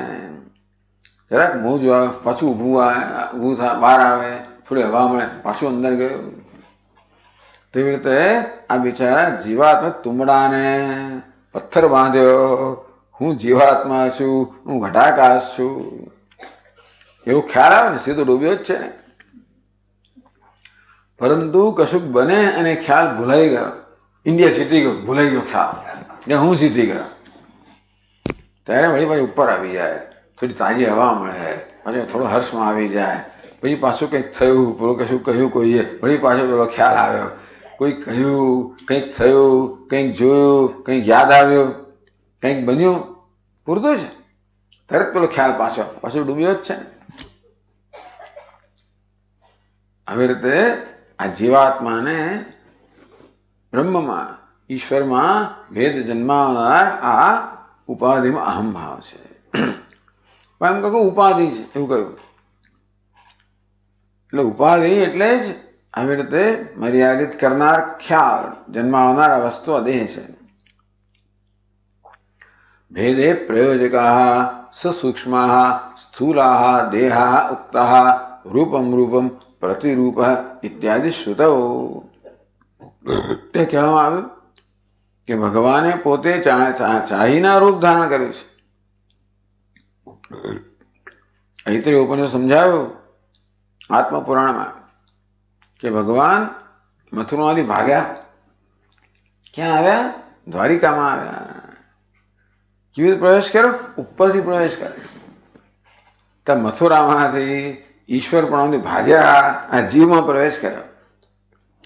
જરાક મોજ આવે, પાછું ઊભું થાય, બહાર આવે, થોડી હવા મળે, પાછું અંદર ગયું. તેવી રીતે આ બિચારા જીવાત્મા તુંબડાને પથ્થર બાંધ્યો, હું જીવાત્મા છું, હું ઘટાકાશ છું, એવું ખ્યાલ આવે ને, સીધો ડૂબ્યો જ છે ને. પરંતુ કશુંક બને અને ખ્યાલ ભૂલાઈ ગયો, ઇન્ડિયા જીતી ગયો, ભૂલાઈ ગયો ખ્યાલ કે હું જીતી ગયો. ત્યારે વળી પાછી ઉપર આવી જાય, થોડી તાજી હવા મળે, પછી થોડો હર્ષમાં આવી જાય, પછી પાછું કંઈક થયું, પેલું કશું કહ્યું કોઈએ, વળી પાછો પેલો ખ્યાલ આવ્યો, કોઈ કહ્યું, કંઈક થયું, કંઈક જોયું, કંઈક યાદ આવ્યું, કંઈક બન્યું, પૂરતું છે. તરત પેલો ખ્યાલ પાછો ડૂબ્યો જ છે ને. આવી રીતે આ જીવાત્માને બ્રહ્મમાં, ઈશ્વરમાં ભેદ જન્માવનાર આ ઉપાધિમાં અહમ ભાવ છે. પણ એમ કહ્યું ઉપાધિ છે એવું કહ્યું. એટલે ઉપાધિ એટલે જ આવી રીતે મર્યાદિત કરનાર ખ્યાલ, જન્માવનાર આ વસ્તુ દેહ છે. ભેદે પ્રયોજકા સસૂક્ષ્મા સ્થૂલા દેહા ઉક્તા રૂપમ રૂપમ પ્રતિરૂપ ઇત્યાદિ શ્રુતૌ. તે કહેવામાં આવ્યું કે ભગવાને પોતે ચાહીના રૂપ ધારણ કર્યું છે. ઐત્રેય ઉપનિષદ સમજાવ્યું આત્મપુરાણમાં કે ભગવાન મથુરામાંથી ભાગ્યા, ક્યાં આવ્યા? દ્વારિકામાં આવ્યા. કેવી રીતે પ્રવેશ કર્યો? ઉપરથી પ્રવેશ કર્યો. ત્યાં મથુરામાંથી ઈશ્વરપણાથી ભાગ્યા, આ જીવમાં પ્રવેશ કર્યો,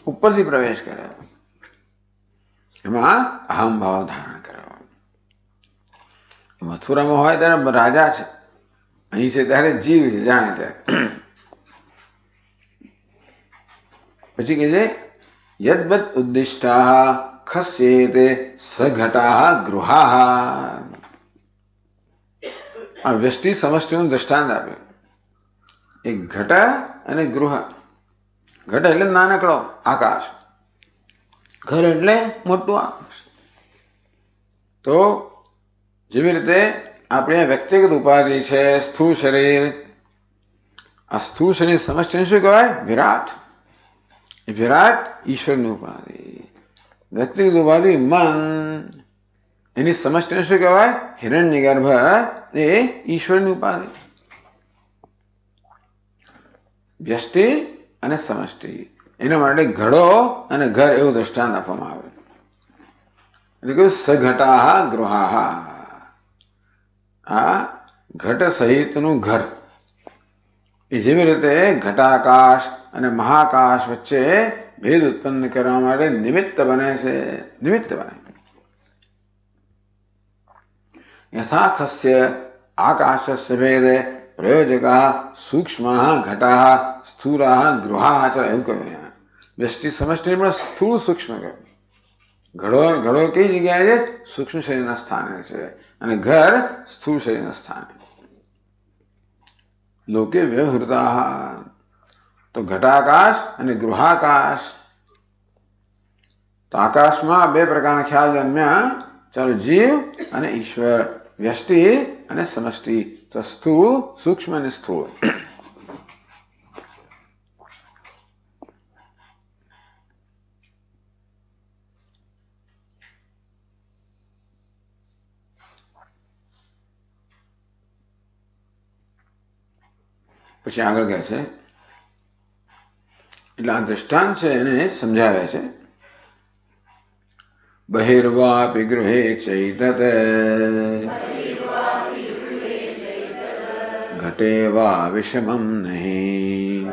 ઉપરથી પ્રવેશ કર્યો, એમાં અહમ ભાવ ધારણ કર્યો. મથુરામાં હોય ત્યારે રાજા છે, અહીં છે ત્યારે જીવ છે, જાણે ત્યારે. પછી કહે છે યદ્બત ઉદ્દિષ્ટા ખસ્યેતે સઘટા ગૃહા. આ વ્યષ્ટિ સમષ્ટિનું દ્રષ્ટાંત આપ્યું. એક ઘટ અને ગૃહ. ઘટ એટલે નાનકડો આકાશ, ઘર એટલે મોટું આકાશ. તો જેવી રીતે આપણે વ્યક્તિગત ઉપાધિ છે, સ્થૂળ શરીર, આ સ્થૂળ શરીર સમષ્ટિને શું કહેવાય? વિરાટ. એ વિરાટ ઈશ્વરની ઉપાધિ. વ્યક્તિગત ઉપાધિ મન, એની સમષ્ટિને શું કહેવાય? હિરણ્યગર્ભ, એ ઈશ્વરની ઉપાધિ. વ્યષ્ટિ અને સમષ્ટિ, એના માટે ઘડો અને ઘર એવું દ્રષ્ટાંત આપવામાં આવે. એટલે કે સઘટા ગૃહા, આ ઘટ સહિતનું ઘર. એ જેવી રીતે ઘટાકાશ અને મહાકાશ વચ્ચે ભેદ ઉત્પન્ન કરવા માટે નિમિત્ત બને છે, નિમિત્ત બને. યથા ખસ્ય આકાશસ્ય ભેદે પ્રયોજકા સૂક્ષ્મ ઘટા સ્થૂલા ગૃહા, એવું કહ્યું. વ્યષ્ટિ સમષ્ટિ પણ સ્થૂળ સૂક્ષ્મ કહ્યું. ઘડો કઈ જગ્યાએ છે? સૂક્ષ્મ શરીરના સ્થાને છે, અને ઘર સ્થૂળ શરીરના સ્થાને. લોકે વ્યવહૃતા, તો ઘટાકાશ અને ગૃહાકાશ. તો આકાશમાં બે પ્રકારના ખ્યાલ જન્મ્યા. ચાલો, જીવ અને ઈશ્વર, વ્યષ્ટિ અને સમષ્ટિ. તો સ્થૂળ, સૂક્ષ્મ અને સ્થૂળ. પછી આગળ કહે છે, એટલે આ દ્રષ્ટાંત છે એને સમજાવે છે. બહિર્વાપી ગૃહે ચૈતત ઘટે વા વિષમં નહીં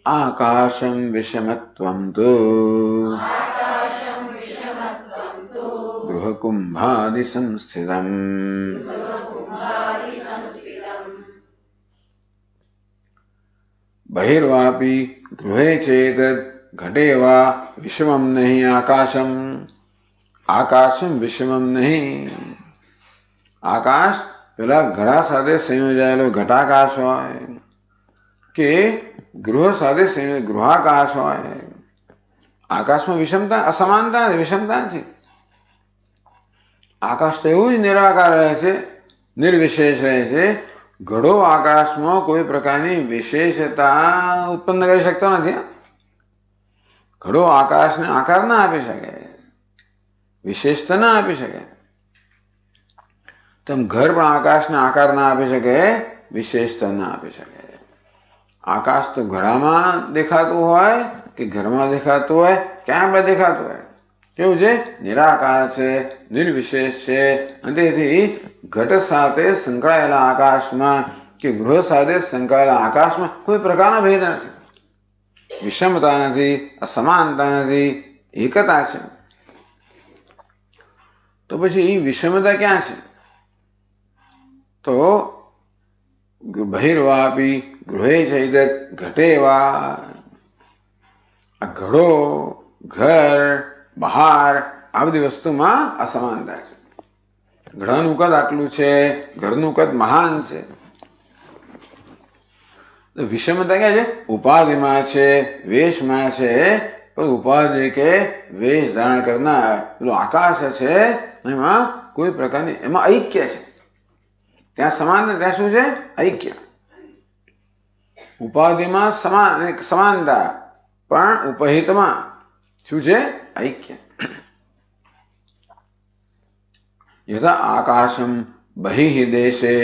આકાશમ વિષમત્વં તો ગૃહકુંભાદિ સંસ્થિતમ. બહિર્વાપી ગૃહે ચેતત ઘટે વા વિષમમ નહીં આકાશમ. આકાશમ વિષમમ નહીં. આકાશ પેલા ઘડા સાથે સંયોજાયેલો ઘટાકાશ હોય કે ગૃહ સાથે ગૃહાકાશ હોય. આકાશમાં વિષમતા અસમાનતા વિષમતા નથી. આકાશ તો એવું જ નિરાકાર રહે છે, નિર્વિશેષ રહે છે. ઘડો આકાશમાં કોઈ પ્રકારની વિશેષતા ઉત્પન્ન કરી શકતો નથી. ઘડો આકાશને આકાર ના આપી શકે, વિશેષતા ના આપી શકે. તેમ ઘર પણ આકાશને આકાર ના આપી શકે, વિશેષતા ના આપી શકે. આકાશ તો ઘડામાં દેખાતું હોય કે ઘરમાં દેખાતું હોય, ક્યાં આપણે દેખાતું હોય. કેવું છે? નિરાકાર છે, નિર્વિશેષ છે. અને તેથી ઘટ સાથે સંકળાયેલા આકાશમાં કે ગૃહ સાથે સંકળાયેલા આકાશમાં કોઈ પ્રકારનો ભેદ નથી, વિષમતા નથી, અસમાનતા નથી, એકતા છે. તો પછી એ વિષમતા ક્યાં છે? તો બહિર્વાપી ગૃહે ચૈતત ઘટેવા. આ ઘડો, ઘર, બહાર આ બધી વસ્તુમાં અસમાનતા છે. ઘડાનું કદ આટલું છે, ઘરનું કદ મહાન છે. વિષમતા ક્યાં છે? ઉપાધિમાં છે, વેશમાં છે. પણ ઉપાધિ કે વેશ ધારણ કરનાર પેલો આકાશ છે, એમાં કોઈ પ્રકારની એમાં ઐક્ય છે. ત્યાં સમાનતા, ત્યાં શું છે? ઐક્ય. ઉપાધિમાં સમાનતા, પણ ઉપહિતમાં શું છે? ઐક્ય. યથા આકાશમ બહિઃ દેશે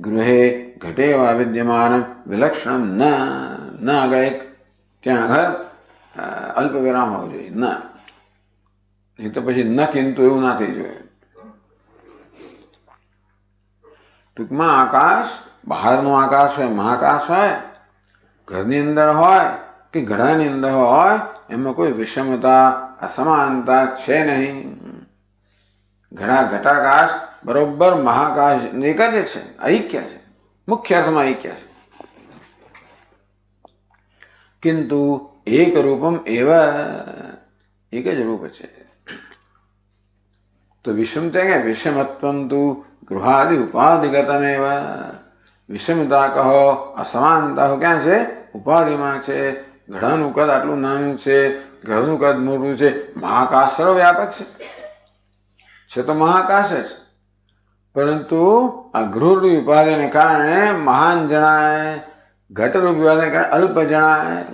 ગૃહે ઘટેવા વિદ્યમાન વિલક્ષણમ ન આગળ એક ત્યાં આગળ અલ્પ વિરામ હોવું જોઈએ. ન નહીં તો પછી ન કિંતુ એવું ના થઈ જોઈએ. ટૂંકમાં આકાશ બહારનું આકાશ હોય, મહાકાશ હોય, ઘરની અંદર હોય કે ઘડાની અંદર હોય, એમાં કોઈ વિષમતા અસમાનતા છે નહીં. ઘણા ઘટાકાશ બરોબર મહાકાશ એક જ છે, ઐક્ય છે, મુખ્ય અર્થમાં ઐક્ય છે. કિંતુ એક રૂપમ એવા, એક જ રૂપ છે. તો વિષમતા ક્યાં? વિષમત્વમ તું ગૃહાદિ ઉપાધિગતમેવ. વિષમતા કહો, અસમાનતા કહો, ક્યાં છે? ઉપાધિમાં છે. ઘડાનું કદ આટલું નાનું છે, ઘરનું કદ મોટું છે. મહાકાશ સર્વવ્યાપક છે તો મહાકાશ જ, પરંતુ આ ગૃહરૂપી ઉપાધિને કારણે મહાન જણાય, ઘટરૂપી ઉપાધિને કારણે અલ્પ જણાય.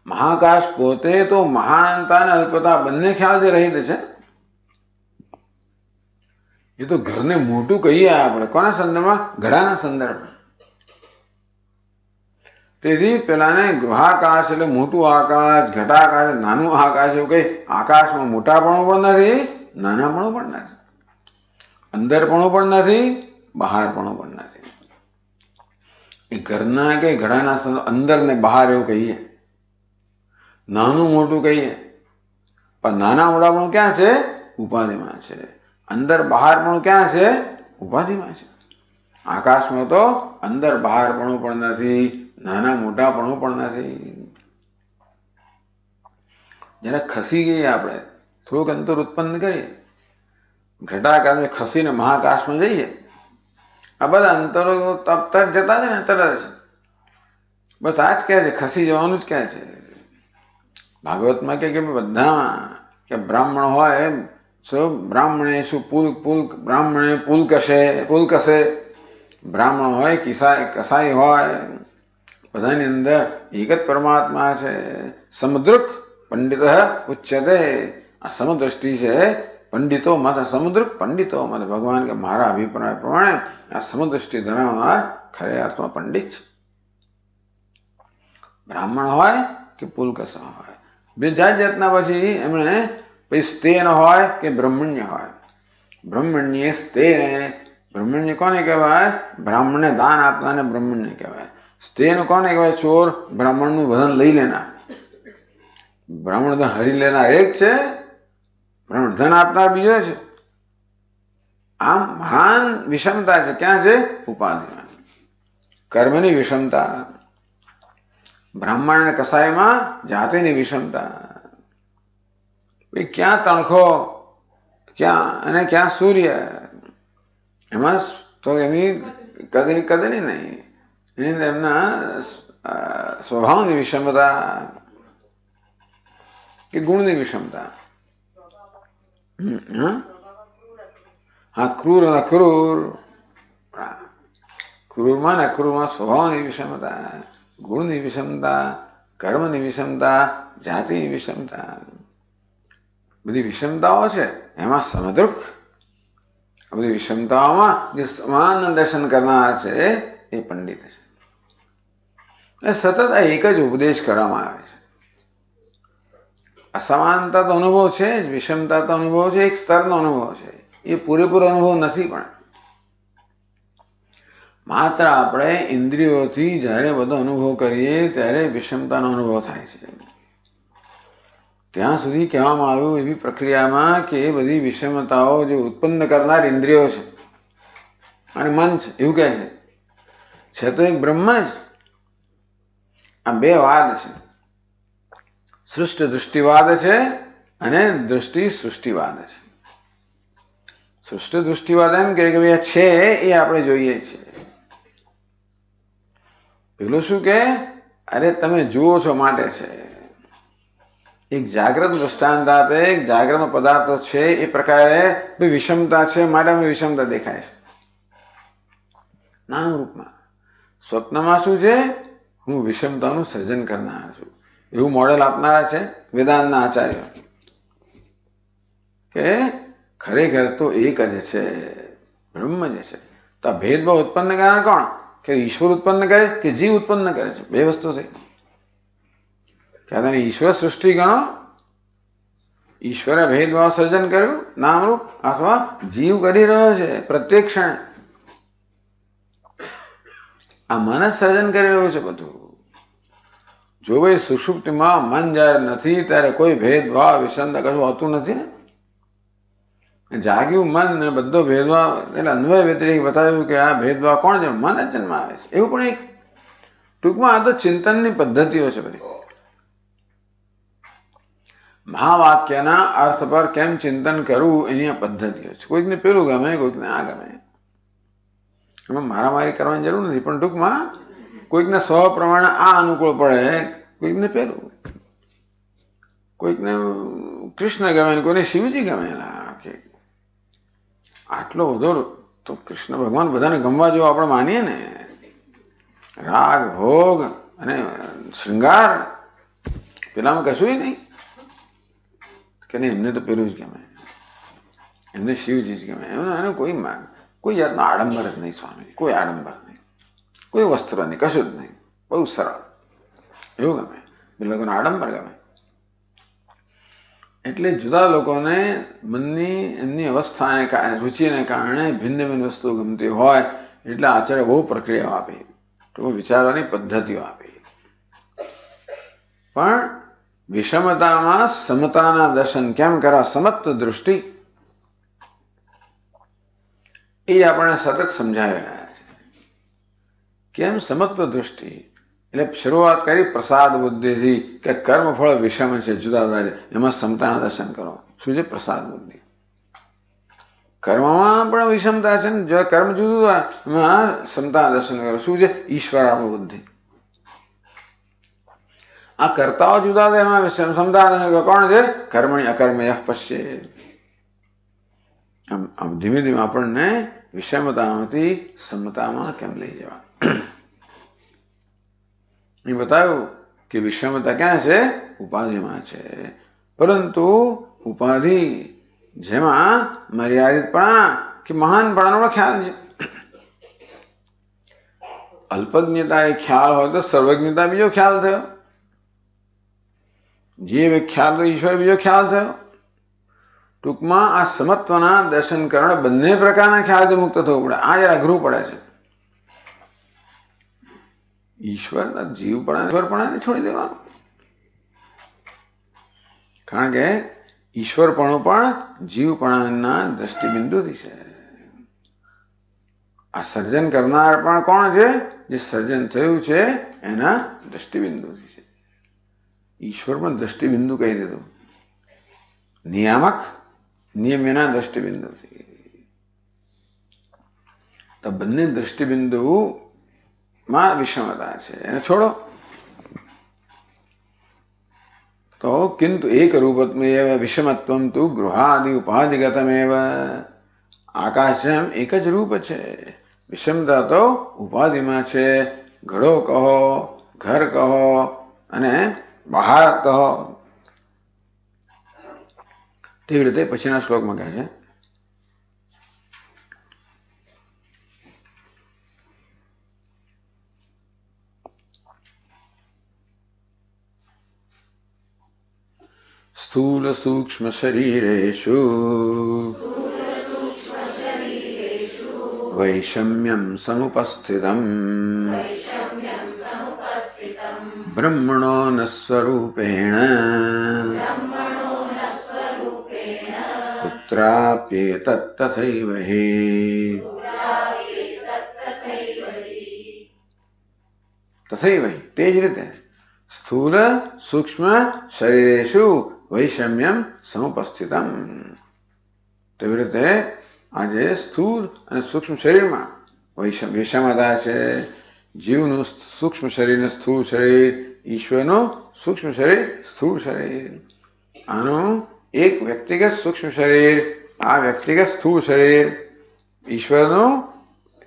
મહાકાશ પોતે તો મહાનતા અને અલ્પતા બંને ખ્યાલથી રહિત છે. એ તો ઘરને મોટું કહીએ આપણે, કોના સંદર્ભમાં? ઘડાના સંદર્ભમાં. તેથી પેલાને ગૃહાકાશ એટલે મોટું આકાશ, ઘટાકાશ નાનું આકાશ એવું કઈ. આકાશમાં મોટાપણું પણ નથી, નાનાપણું પણ નથી, અંદરપણું પણ નથી, બહારપણું પણ નથી. એ ઘરના કે ઘડાના અંદર ને બહાર એવું કહીએ, નાનું મોટું કહીએ. પણ નાના મોટાપણું ક્યાં છે? ઉપાધિમાં છે. અંદર બહારપણું ક્યાં છે? ઉપાધિમાં છે. આકાશમાં તો અંદર બહારપણું પણ નથી, નાના મોટાપણું પણ નથી. જયારે ખસી ગઈએ આપણે, થોડુંક અંતર ઉત્પન્ન કરીએ, ઘટાકાશ ખસીને મહાકાશમાં જઈએ, આ બધા અંતરો તરત જતા છે ને, તરત જ બસ આ જ કહે છે, ખસી જવાનું જ કહે છે. ભાગવતમાં કે બધામાં કે બ્રાહ્મણ હોય શું બ્રાહ્મણે શું બ્રાહ્મણે પુલકશે, બ્રાહ્મણ હોય કસાઈ હોય, બધાની અંદર એક જ પરમાત્મા છે. સમુદ્રક પંડિત ઉચ્યતે. આ સમદ્રષ્ટિ છે. પંડિતો મત સમુદ્રક પંડિતો મત. ભગવાન કે મારા અભિપ્રાય પ્રમાણે આ સમદ્રષ્ટિ ધરાવનાર ખરે અર્થમાં પંડિત છે. બ્રાહ્મણ હોય કે પુલકસા હોય, બે જાતના પછી એમણે પછી સ્તેન હોય કે બ્રહ્મણ્ય હોય. બ્રહ્મણ્ય સ્તેન, બ્રહ્મણ્ય કોને કહેવાય? બ્રાહ્મણને દાન આપનારને બ્રહ્મણ્ય કહેવાય. સ્તેન કોને કહેવાય? ચોર, બ્રાહ્મણનું ધન લઈ લેનાર. બ્રાહ્મણ ધન હરી લેનાર એક છે, બ્રાહ્મણ ધન આપનાર બીજો છે. આમ મહાન વિષમતા છે. ક્યાં છે? ઉપાધિમાં. કર્મની વિષમતા, બ્રાહ્મણ અને કસાયમાં જાતિની વિષમતા. ક્યાં તણખો, ક્યાં અને ક્યાં સૂર્ય. એમાં તો એની કદની નહીં, એની એમના સ્વભાવની વિષમતા કે ગુણની વિષમતા. હા, ક્રૂર અને અક્રૂર, ક્રૂરમાં ને અક્રૂરમાં સ્વભાવની વિષમતા, ગુણની વિષમતા, કર્મની વિષમતા, જાતિની વિષમતા, બધી વિષમતાઓ છે. એમાં સમદૃક બધી વિષમતાઓમાં જે સમાન દર્શન કરનાર છે એ પંડિત છે. સતત આ એક જ ઉપદેશ કરવામાં આવે છે. અસમાનતા તો અનુભવ છે જ, વિષમતા તો અનુભવ છે, એક સ્તરનો અનુભવ છે. એ પૂરેપૂરો અનુભવ નથી, પણ માત્ર આપણે ઇન્દ્રિયોથી જ્યારે બધો અનુભવ કરીએ ત્યારે વિષમતાનો અનુભવ થાય છે. ત્યાં સુધી કહેવામાં આવ્યું એવી પ્રક્રિયામાં કે એ બધી વિષમતાઓ જે ઉત્પન્ન કરનાર ઇન્દ્રિયો છે અને મન છે, એવું કહે છે તો એક બ્રહ્મ જ. આ બે વાદ છે, સૃષ્ટિ દૃષ્ટિવાદ છે અને દૃષ્ટિ સૃષ્ટિવાદ છે. સૃષ્ટિ દૃષ્ટિવાદ એમ કે ભાઈ છે એ આપણે જોઈએ છીએ. પેલું શું કે અરે તમે જુઓ છો માટે છે. એક જાગ્રત દ્રષ્ટાંત આપે, એક જાગ્રત પદાર્થો છે એ પ્રકારે વિષમતા છે માટે અમે વિષમતા દેખાય છે નામ રૂપમાં. સ્વપ્નમાં શું છે? હું વિષમતાનું સર્જન કરનાર છું એવું મોડેલ આપનારા છે વેદાંતના આચાર્યો, કે ખરેખર તો એક જ છે, બ્રહ્મ જ છે. તો આ ભેદભાવ ઉત્પન્ન કરનાર કોણ? કે ઈશ્વર ઉત્પન્ન કરે કે જીવ ઉત્પન્ન કરે છે? બે વસ્તુ છે. કે તમે ઈશ્વર સૃષ્ટિ ગણો, ઈશ્વરે ભેદભાવ સર્જન કર્યું નામરૂપ, અથવા જીવ કરી રહ્યો છે પ્રત્યેક ક્ષણે. આ મન જ સર્જન કરી રહ્યું છે બધું. જો ભાઈ સુષુપ્તિમાં મન જ્યારે નથી ત્યારે કોઈ ભેદભાવ વિષમતા કશું હોતું નથી ને. જાગ્યું મન ને બધો ભેદભાવ, એટલે અન્વય વ્યતિરેક બતાવ્યું કે આ ભેદભાવ કોણ છે? મન જ જન્માવે છે. એવું પણ એક ટૂંકમાં આ તો ચિંતનની પદ્ધતિઓ છે બધી. મહાવાક્યના અર્થ પર કેમ ચિંતન કરવું એની આ પદ્ધતિઓ છે. કોઈકને પેલું ગમે, કોઈકને આ ગમે. એમાં મારામારી કરવાની જરૂર નથી, પણ ટૂંકમાં કોઈકને સ્વ પ્રમાણે આ અનુકૂળ પડે, કોઈકને પેલું, કોઈકને કૃષ્ણ ગમે, કોઈને શિવજી ગમે. આટલો બધો તો કૃષ્ણ ભગવાન બધાને ગમવા જેવો આપણે માનીએ ને. રાગ ભોગ અને શૃંગાર, પેલામાં કશું નહીં કે નહીં એમને તો પેલું જ ગમે, એમને શિવજી જ ગમે. એનું કોઈ જાતનો આડંબર જ નહીં સ્વામી, કોઈ આડંબર નહીં, કોઈ વસ્ત્ર નહીં, કશું જ નહીં, બહુ સરળ એવું ગમે. બે લોકોને આડંબર ગમે. એટલે જુદા લોકોને મનની એમની અવસ્થાને કારણે, રુચિને કારણે ભિન્ન ભિન્ન વસ્તુઓ ગમતી હોય એટલે આચાર્ય બહુ પ્રક્રિયાઓ આપી, તો વિચારવાની પદ્ધતિઓ આપી. પણ વિષમતામાં સમતાના દર્શન કેમ કરવા? સમત્વ દૃષ્ટિ એ આપણે સતત સમજાવી રહ્યા છે. કેમ સમત્વ દૃષ્ટિ? એટલે શરૂઆત કરી પ્રસાદ બુદ્ધિથી કે કર્મફળ વિષમ છે, જુદા જુદા છે, એમાં સમતાના દર્શન કરો. શું છે? પ્રસાદ બુદ્ધિ. કર્મમાં પણ વિષમતા છે ને, જો કર્મ જુદું હોય એમાં સમતાના દર્શન કરો. શું છે? ઈશ્વરાત્મ બુદ્ધિ. આ કર્તાઓ જુદા છે એમાં સમતાના દર્શન કરો. કોણ છે? કર્મણી અકર્મય પશ્યે. આમ ધીમે ધીમે આપણને વિષમતામાંથી સમતામાં કેમ લઈ જવા એ બતાવ્યું કે વિષમતા ક્યાં છે? ઉપાધિમાં છે. પરંતુ ઉપાધિ જેમાં મર્યાદિતપણા કે મહાનપણાનો ખ્યાલ છે. અલ્પજ્ઞતા એ ખ્યાલ હોય તો સર્વજ્ઞતા બીજો ખ્યાલ થયો. જે ખ્યાલ તો ઈશ્વર બીજો ખ્યાલ થયો. ટૂંકમાં આ સમત્વના દર્શન કરવા બંને પ્રકારના ખ્યાલથી મુક્ત થવું પડે. આ જરા અઘરું પડે છે. ઈશ્વરના ઈશ્વરપણાને છોડી દેવાનું, કારણ કે ઈશ્વરપણું પણ જીવપણાના દ્રષ્ટિબિંદુથી છે. આ સર્જન કરનાર પણ કોણ છે? જે સર્જન થયું છે એના દ્રષ્ટિબિંદુથી છે. ઈશ્વર પણ દ્રષ્ટિબિંદુ કહી દીધું. નિયામક નિયમ એના દ્રષ્ટિબિંદુથી. તો બંને દૃષ્ટિબિંદુમાં વિષમતા છે, એને છોડો. તો કિંતુ એક રૂપત્મેવ વિષમત્વમ તુ ગૃહાદિ ઉપાધિગતમેવ. આકાશ જેમ એક જ રૂપ છે, વિષમતા તો ઉપાધિમાં છે. ઘડો કહો, ઘર કહો અને બહાર કહો. તેવી રીતે પછીના શ્લોકમાં કહે છે, સ્થૂલ સૂક્ષ્મ શરીરેષુ વૈષમ્યમ સમુપસ્થિતમ બ્રહ્મણો ન સ્વરૂપેણ કુત્રાપ્યેતત્ તથૈવ હિ. તથૈવ હિ, તે જ રીતે સ્થૂલ સૂક્ષ્મ શરીરેષુ વૈષમ્યમ સમુપસ્થિતમ. તેવી રીતે આજે સ્થૂળ અને સૂક્ષ્મ શરીરમાં વિષમતા છે. જીવનું સૂક્ષ્મ શરીર ને સ્થૂળ શરીર, ઈશ્વરનું સૂક્ષ્મ શરીર સ્થૂળ શરીર. આનું એક વ્યક્તિગત સૂક્ષ્મ શરીર, આ વ્યક્તિગત સ્થૂળ શરીર, ઈશ્વરનું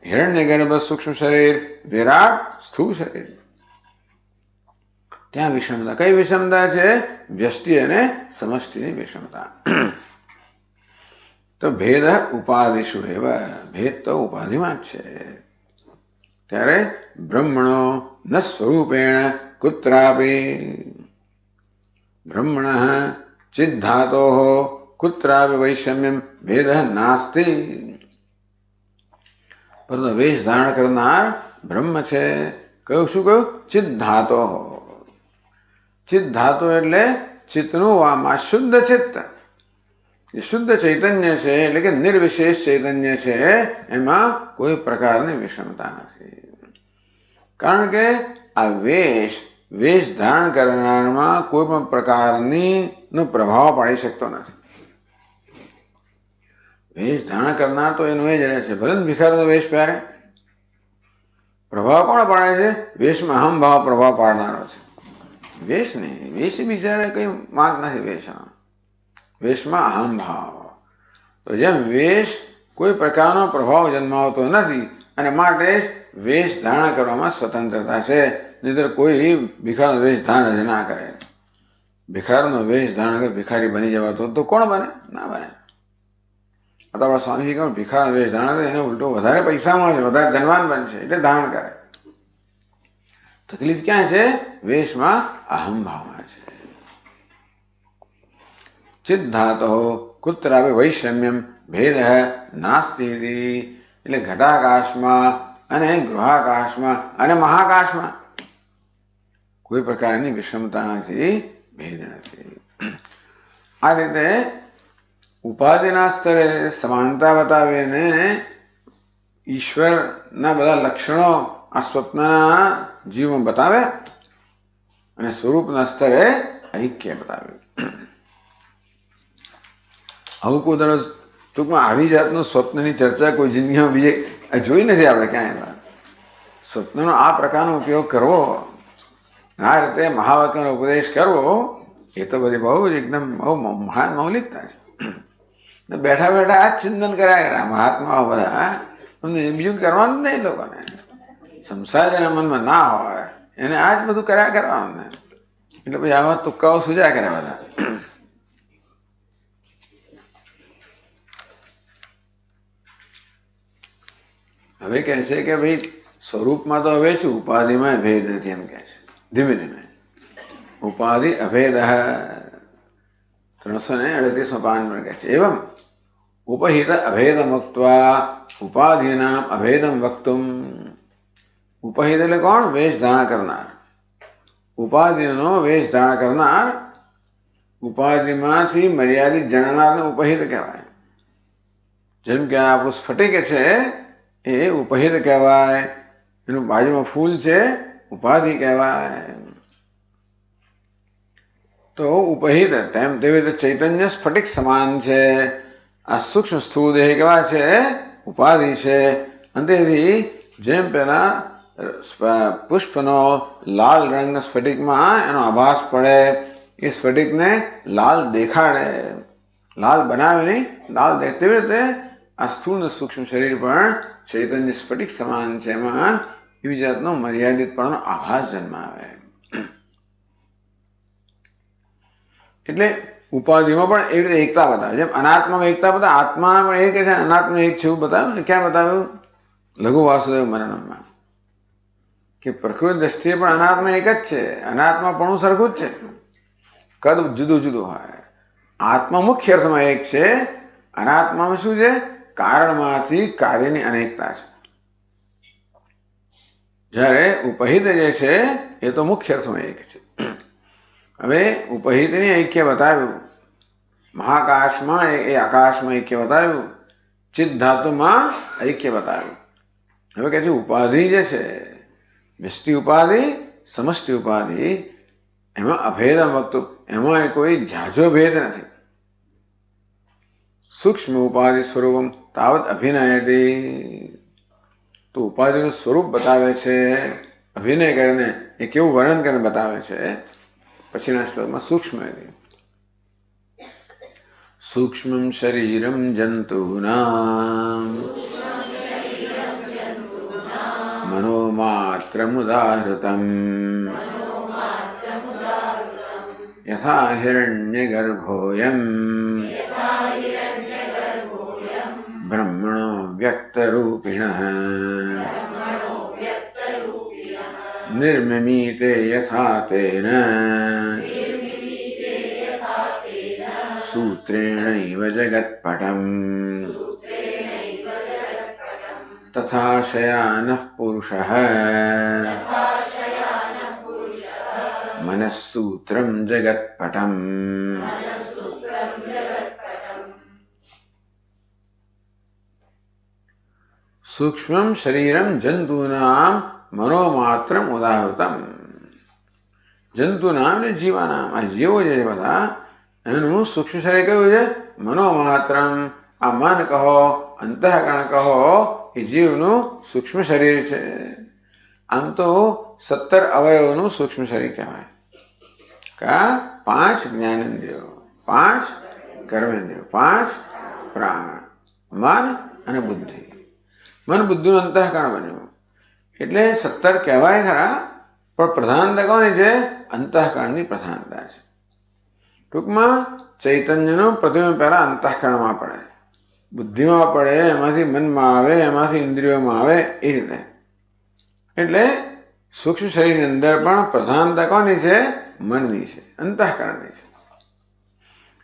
હિરણ્યગર્ભ સૂક્ષ્મ શરીર, વિરાટ સ્થૂળ શરીર. ત્યાં વિષમતા, કઈ વિષમતા છે? વ્યષ્ટિ અને સમષ્ટિની વિષમતા. તો ભેદ ઉપાધિશુ એવા, ભેદ તો ઉપાધિમાં જ છે. ત્યારે બ્રહ્મણો ન સ્વરૂપેણ કુત્રાપી, બ્રહ્મણ ચિદ્ધાતો કુત્રાપી વૈષમ્યમ ભેદ નાસ્તિ. પરંતુ વેશ ધારણ કરનાર બ્રહ્મ છે. કયું શું કહ્યું? ચિદ્ધાતો. ચિદ્ધાતો એટલે ચિત્તનું આમાં શુદ્ધ ચિત્ત, જે શુદ્ધ ચૈતન્ય છે, એટલે કે નિર્વિશેષ ચૈતન્ય છે, એમાં કોઈ પ્રકારની વિષમતા નથી. કારણ કે આ વેશ ધારણ કરનારમાં કોઈ પણ પ્રકારનો પ્રભાવ પાડી શકતો નથી. વેશ ધારણ કરનાર તો એનો એ જ રહે છે, ભલે ભિખારીનો વેશ પહેરે. પ્રભાવ કોણ પાડે છે? વેશમાં અહમ ભાવ પ્રભાવ પાડનારો છે. વેશ નહીં, વેશ બિચારે કઈ માંગ નથી. વેશમાં અહમ ભાવ. તો જેમ વેશ કોઈ પ્રકારનો પ્રભાવ જન્માવતો નથી અને માટે વેશ ધારણ કરવામાં સ્વતંત્રતા છે. નહીંતર કોઈ ભિખારનો વેશ ધારણ જ ના કરે. ભિખારનો વેશ ધારણ કરે ભિખારી બની જવાતો તો કોણ બને? ના બને. આ તો આપણા સ્વામીજી કહે ભિખારનો વેશ ધારણ કરે એને ઉલટો વધારે પૈસા મળશે, વધારે ધનવાન બનશે, એટલે ધારણ કરે. તકલીફ ક્યાં છે? વેશમાં અહમ ભાવમાં છે. ચિદ્ધાતો કુત્રાપી વૈષમ્યમ ભેદ નાસ્તિ. એટલે ઘટાકાશમાં અને ગૃહાકાશમાં અને મહાકાશમાં કોઈ પ્રકારની વિષમતા નથી, ભેદ નથી. આ રીતે ઉપાધિના સ્તરે સમાનતા બતાવીને ઈશ્વરના બધા લક્ષણો આ સ્વપ્નના જીવમાં બતાવે અને સ્વરૂપના સ્તરે ઐક્ય બતાવ્યું. આવું કોઈ દરરોજ ટૂંકમાં આવી જાતનું સ્વપ્નની ચર્ચા કોઈ જિંદગીમાં બીજે જોઈ નથી આપણે ક્યાંય. સ્વપ્નનો આ પ્રકારનો ઉપયોગ કરવો, આ રીતે મહાવાક્યનો ઉપદેશ કરવો, એ તો બધી બહુ જ એકદમ બહુ મહાન મૌલિકતા છે. બેઠા બેઠા આ જ ચિંતન કર્યા કર્યા મહાત્માઓ બધા, બીજું કરવાનું જ નહીં. લોકોને સંસાર જેના મનમાં ના હોય એને આ જ બધું કર્યા કરવાનું. એટલે પછી આવા તુક્કાઓ સુજા કરે બધા. હવે કહે છે કે ભાઈ સ્વરૂપમાં તો હવે શું, ઉપાધિમાં ભેદ નથી એમ કહે છે. ધીમે ધીમે ઉપાધિ અભેદ 338 પાન પર કહે છે. એવમ ઉપહિત અભેદ મુક્ત્વા ઉપાધિનામ અભેદમ વક્તુમ. ઉપહિત એટલે કોણ? વેશ ધારણ કરનાર. ઉપાધિનો વેશ ધારણ કરનાર, ઉપાધિમાંથી મર્યાદિત જણાનારને ઉપહિત કહેવાય. જેમ કે આપણું સ્ફટિક છે એ ઉપહિત કહેવાય, એનું બાજુમાં ફૂલ છે ઉપાધિ કહેવાય. તો ઉપહિત તેમ તેવી રીતે ચૈતન્ય સ્ફટિક સમાન છે. આ સૂક્ષ્મ સ્થૂળ દેહ કેવા છે? ઉપાધિ છે. અંતેથી જેમ પેલા પુષ્પનો લાલ રંગ સ્ફટિકમાં એનો આભાસ પડે, એ સ્ફટિકને લાલ દેખાડે, લાલ બનાવે નહીં, લાલ દેખ. તેવી રીતે આ સ્થૂળ સૂક્ષ્મ શરીર પણ ચૈતન્ય સ્ફટિક સમાન છે. એમાં એવી જાતનો મર્યાદિત પણ આભાસ જન્માવે. એટલે ઉપાધિમાં પણ એવી રીતે એકતા બતાવે. જેમ અનાત્મામાં એકતા બતાવે, આત્મા પણ એક છે, અનાત્મા એક છે એવું બતાવ્યું. ક્યાં બતાવ્યું? લઘુ વાસુદેવ મનનમાં, કે પ્રકૃતિ દ્રષ્ટિએ પણ અનાત્મા એક જ છે. અનાત્મા પણ સરખું જ છે, કદ જુદું જુદું હોય. આત્મા મુખ્ય અર્થમાં એક છે, અનાત્મામાં શું છે? કારણમાંથી કાર્યની અનેકતા છે. જ્યારે ઉપહિત જે છે એ તો મુખ્ય અર્થમાં એક છે. હવે ઉપહિતની ઐક્ય બતાવ્યું, મહાકાશમાં એ આકાશમાં ઐક્ય બતાવ્યું, ચિત્ત ધાતુમાં ઐક્ય બતાવ્યું. હવે કે છે ઉપાધિ જે છે, વ્યષ્ટિ ઉપાધિ, સમષ્ટિ ઉપાધિ, એમાં અભેદમ વક્તુ, એમાં કોઈ ઝાઝો ભેદ નથી. સૂક્ષ્મ ઉપાધિ સ્વરૂપમ તાવત અભિનયતી, તો ઉપાધિનું સ્વરૂપ બતાવે છે, અભિનય કરીને એ કેવું વર્ણન કરીને બતાવે છે. પછીના શ્લોકમાં સૂક્ષ્મ સૂક્ષ્મં શરીરમ જંતુનામ મનોમાત્રમુદાહૃતમ યથા હિરણ્યગર્ભોયમ બ્રહ્મણો વ્યક્તરૂપિણઃ નિર્મિમીતે યથા તેન સૂત્રેણૈવ જગત્પટમ તથા શયાનઃ પુરુષઃ મનઃસૂત્રમ જગત્પટમ. સૂક્ષ્મં શરીરમ જંતુનામ મનોમાત્રમ ઉદાહૃતમ. જંતુનામ ને જીવાનામ, આ જીવો જે બધા એનું સૂક્ષ્મ શરીર કયું છે? મનોમાત્રમ. આ મન કહો, અંતઃકરણ કહો, એ જીવનું સૂક્ષ્મ શરીર છે. આમ તો 17 અવયવોનું સૂક્ષ્મ શરીર કહેવાય. કા 5 જ્ઞાનેન્દ્રિયો, 5 કર્મેન્દ્રિયો, 5 પ્રાણ, મન અને બુદ્ધિ. મન બુદ્ધિનું અંતઃકરણ બન્યું એટલે 17 કહેવાય ખરા, પણ પ્રધાનતા કોની છે? અંતઃકરણની પ્રધાનતા છે. ટૂંકમાં ચૈતન્યનું પ્રતિબિંબ પહેલા અંતઃકરણમાં પડે, બુદ્ધિમાં પડે, એમાંથી મનમાં આવે, એમાંથી ઇન્દ્રિયોમાં આવે, એ રીતે. એટલે સૂક્ષ્મ શરીરની અંદર પણ પ્રધાનતા કોની છે? મનની છે, અંતઃકરણની છે.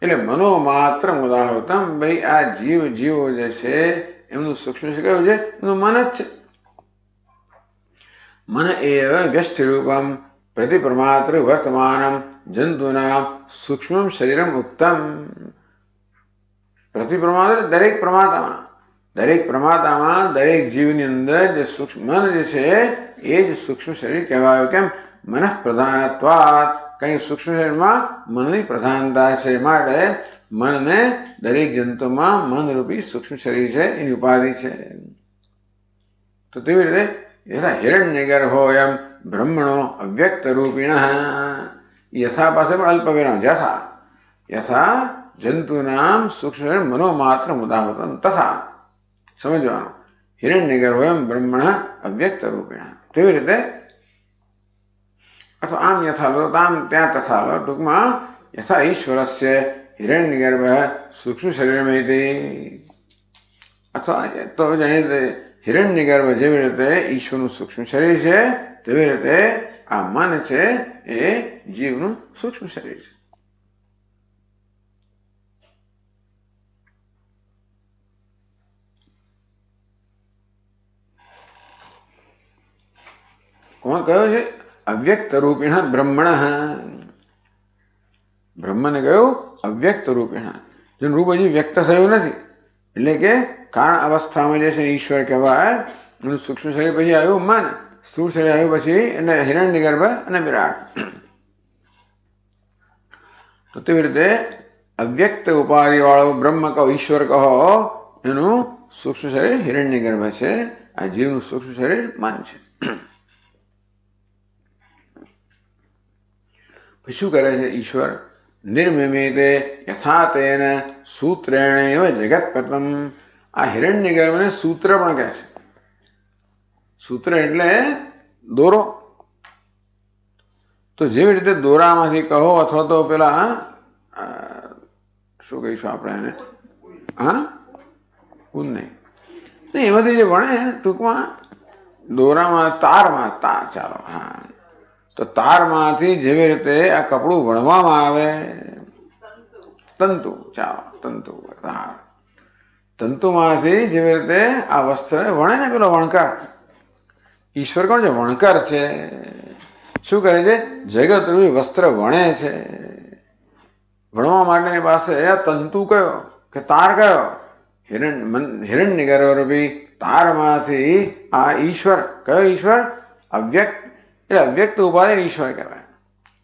એટલે મનોમાત્ર ઉદાહૃતમ, ભાઈ આ જીવો જે છે એમનું સૂક્ષ્મ શરીર કયું છે? એમનું મન જ છે. મન એવ વ્યષ્ટિ રૂપમ પ્રતિપ્રમાત્ર વર્તમાનમ જંતુના સૂક્ષ્મ શરીરમ ઉક્તમ. પ્રતિપ્રમાત્ર દરેક પ્રમાતામાં દરેક જીવની અંદર જે સૂક્ષ્મ મન જે છે એ જ સૂક્ષ્મ શરીર કહેવાયું. કેમ? મનઃ પ્રધાનત્વાત, કઈ સૂક્ષ્મ શરીરમાં મનની પ્રધાનતા છે, માટે મનને દરેક જંતુમાં મનરૂપી સૂક્ષ્મ શરીર છે, એની ઉપાધિ છે. તો તેવી રીતે યથા હિરણ્યગર્ભોયમ બ્રહ્મણો અવ્યક્ત રૂપિણ, યથા પાસે પણ અલ્પ વિરામ, યથા જંતુનામ સૂક્ષ્મ મનોમાત્ર ઉદાહૃતમ તથા, સમજવાનું, હિરણ્યગર્ભોયમ બ્રહ્મણ અવ્યક્ત રૂપિણ. તેવી રીતે અથવા આમ યથા લો, આમ ત્યાં તથા લો. ટૂંકમાં યથા ઈશ્વરસ્ય હિરણ્યગર્ભ સૂક્ષ્મ શરીરમેતિ, અથવા તો જાણીએ હિરણ્યગર્ભ જેવી રીતે ઈશ્વરનું સૂક્ષ્મ શરીર છે, તેવી રીતે આ મન છે એ જીવનું સૂક્ષ્મ શરીર છે. કોણ કયો છે? અવ્યક્ત રૂપિણ બ્રહ્મણ. બ્રહ્મને કહ્યું અવ્યક્ત રૂપિણ, જેનું રૂપ હજી વ્યક્ત થયું નથી. એટલે કે કારણ અવસ્થામાં જે છે ઈશ્વર કહેવાય, એનું સૂક્ષ્મ શરીર પછી આવ્યું મન, સ્થૂળ શરીર આવ્યું પછી એટલે હિરણ્યગર્ભ અને વિરાટ. તો તેવી રીતે અવ્યક્ત ઉપાધિ વાળો બ્રહ્મ કહો, ઈશ્વર કહો, એનું સૂક્ષ્મ શરીર હિરણ્યગર્ભ છે. આ જીવનું સૂક્ષ્મ શરીર મન છે. પછી શું કરે છે ઈશ્વર? નિર્મિમિતે યથા તેન સૂત્રેણ જગત પતમ. આ હિરણ્યગર્ભને સૂત્ર પણ કહે છે. સૂત્ર એટલે દોરો. તો જેવી રીતે દોરામાંથી કહો અથવા તો પેલા શું કહીશું આપણે એને, હા પૂન નહીં, એમાંથી જે વણે ટૂંકમાં દોરામાં તારમાં, તાર, ચાલો હા, તો તારમાંથી જેવી રીતે આ કપડું વણવામાં આવે, તંતુ, ચાલો તંતુ, તાર, તંતુમાંથી જેવી રીતે આ વસ્ત્ર વણે ને પેલો વણકર, ઈશ્વર કોણ છે? વણકર છે. શું કરે છે? જગત રૂપી વસ્ત્ર વણે છે. વણવા માટેની પાસે આ તંતુ કયો કે તાર કયો? હિરણ્યગર્ભ રૂપી તારમાંથી આ ઈશ્વર, કયો ઈશ્વર? અવ્યક્ત, એટલે અવ્યક્ત ઉપાધિ ઈશ્વર કહેવાય.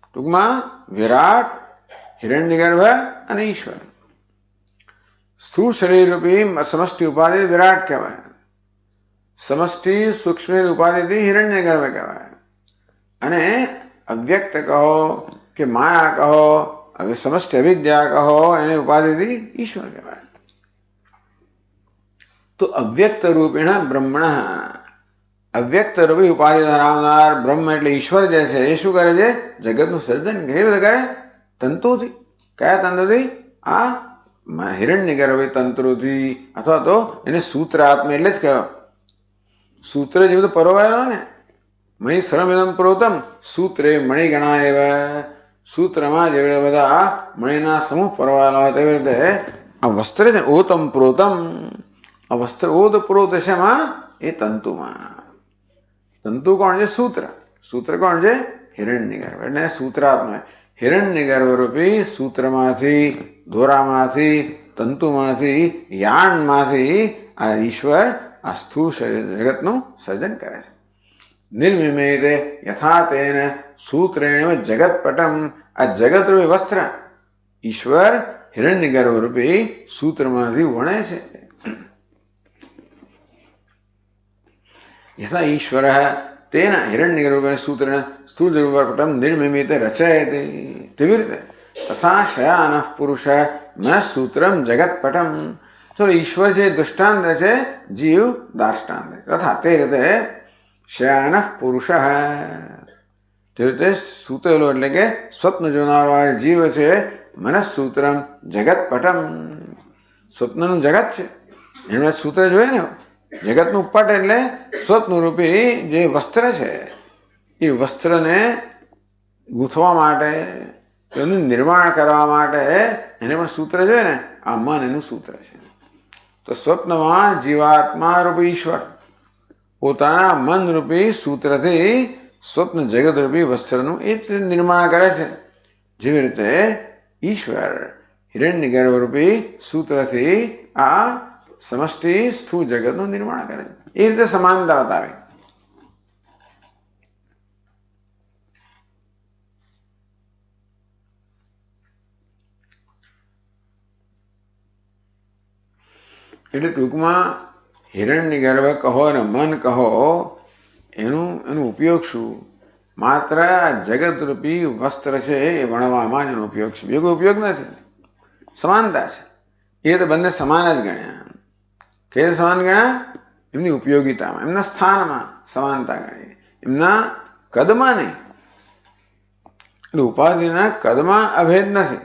ટૂંકમાં વિરાટ, હિરણ્યગર્ભ અને ઈશ્વર. સ્થૂળ શરીર રૂપી સમષ્ટિ ઉપાધિ વિરાટ કહેવાય. સમષ્ટિ સૂક્ષ્મ ઉપાધિથી હિરણ્યગર્ભ કહેવાય. અને અવ્યક્ત કહો કે માયા કહો, હવે સમષ્ટિ અવિદ્યા કહો, એને ઉપાધિથી ઈશ્વર કહેવાય. તો અવ્યક્ત રૂપેણ બ્રહ્મણ, અવ્યક્ત રૂપી ઉપાધિ ધરાવનાર બ્રહ્મ એટલે ઈશ્વર જે છે એ શું કરે છે? જગતનું સર્જન કેવી રીતે કરે? તંતુથી. કયા તંતુથી? આ હિરણ્યગર્ભ તંતુથી, અથવા તો એને સૂત્ર આત્મા એટલે જ કહેવાય. સૂત્ર જેવું તો પરોવાયેલો ને, મહી સર્વમિદં પ્રોતમ સૂત્રે મણિગણા એવા. સૂત્રમાં જેવી બધા મણિના સમૂહ પરોવાયેલા હોય તેવી રીતે આ વસ્ત્ર છે ઓતમ પ્રોતમ. આ વસ્ત્ર ઓત પ્રોત છે એમાં, એ તંતુમાં. તંતુ કોણ છે? સૂત્ર. સૂત્ર કોણ છે? હિરણ્યગર્ભ. એટલે સૂત્રાત્મા, હિરણ્યગર્ભ રૂપી સૂત્રમાંથી, દોરામાંથી, તંતુમાંથી, યાનમાંથી આ ઈશ્વર આ સ્થૂળ જગતનું સર્જન કરે છે. નિર્મિમિતે યથા તેન સૂત્રેણ જગત પટમ. આ જગત રૂપી વસ્ત્ર ઈશ્વર હિરણ્યગર્ભ રૂપી સૂત્રમાંથી વણે છે. યથા ઈશ્વર તેન હિરણ્યગર્ભ સૂત્રેણ સ્થૂળ પટમ નિર્મિમિતે રચયતે. તેવી રીતે તથા શયાન પુરુષ મનઃસૂત્રમ જગત પટમ. તો ઈશ્વર જે દૃષ્ટાંત છે, જીવ દાષ્ટાંત. તથા તે રીતે શયાન પુરુષ, તે રીતે સૂતેલો એટલે કે સ્વપ્ન જોનારો જીવ છે. મનઃસૂત્રમ જગત પટમ, સ્વપ્નનું જગત છે, એનું સૂત્ર જોઈએ ને. જગતનું પટ એટલે સ્વપ્ન રૂપી જે વસ્ત્ર છે, એ વસ્ત્રને ગૂંથવા માટે, એનું નિર્માણ કરવા માટે એને પણ સૂત્ર જોઈએ ને. આ મન એનું સૂત્ર છે. તો સ્વપ્નમાં જીવાત્મા રૂપી ઈશ્વર પોતાના મન રૂપી સૂત્રથી સ્વપ્ન જગત રૂપી વસ્ત્રનું એ જ નિર્માણ કરે છે. જેવી રીતે ઈશ્વર હિરણ્યગર્ભ રૂપી સૂત્રથી આ સમષ્ટિ સ્થૂળ જગતનું નિર્માણ કરે છે. એ રીતે સમાનતા બતાવે. એટલે ટૂંકમાં હિરણ્યગર્ભ કહો અને મન કહો, એનું ઉપયોગ શું? માત્ર જગત રૂપી વસ્ત્ર છે એ વણવામાં એનો ઉપયોગ છે, બીજો કોઈ ઉપયોગ નથી. સમાનતા છે. એ તો બંને સમાન જ ગણ્યા. કે સમાન ગણ્યા? એમની ઉપયોગિતામાં, એમના સ્થાનમાં સમાનતા ગણી, એમના કદમાં નહીં. એટલે ઉપાધિના કદમાં અભેદ નથી,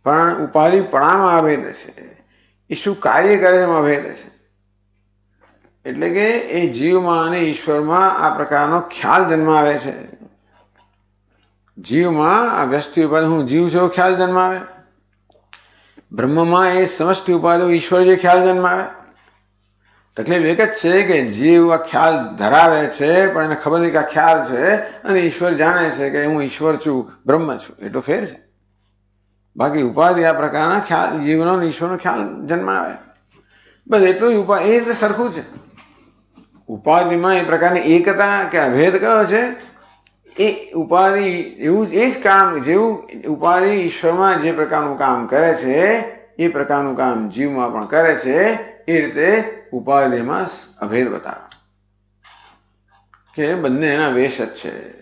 પણ ઉપાધિપણામાં અભેદ છે. એ શું કાર્ય કરે એમાં અભેદ છે. એટલે કે એ જીવમાં અને ઈશ્વરમાં આ પ્રકારનો ખ્યાલ જન્માવે છે. જીવમાં આ વ્યસ્તિ ઉપાધિ હું જીવ છે એવો ખ્યાલ જન્માવે. બ્રહ્મમાં એ સમષ્ટિ ઉપાધિ ઈશ્વર જે ખ્યાલ જન્માવે. તકલીફ એક જ છે કે જીવ આ ખ્યાલ ધરાવે છે, પણ એને ખબર નહીં કે આ ખ્યાલ છે, અને ઈશ્વર જાણે છે કે હું ઈશ્વર છું, બ્રહ્મ છું. એટલો ફેર છે. બાકી ઉપાધિ આ પ્રકારના ખ્યાલ જીવનો ઈશ્વરનો ખ્યાલ જન્માવે. બસ એટલું જ એ રીતે સરખું છે. ઉપાધિમાં એ પ્રકારની એકતા કે અભેદ કયો છે? એ ઉપાધિ એવું એ જ કામ, જેવું ઉપાધિ ઈશ્વરમાં જે પ્રકારનું કામ કરે છે એ પ્રકારનું કામ જીવમાં પણ કરે છે. એ રીતે ઉપાધિમાં અભેદ બતાવે. કે બંને એના વેશ જ છે,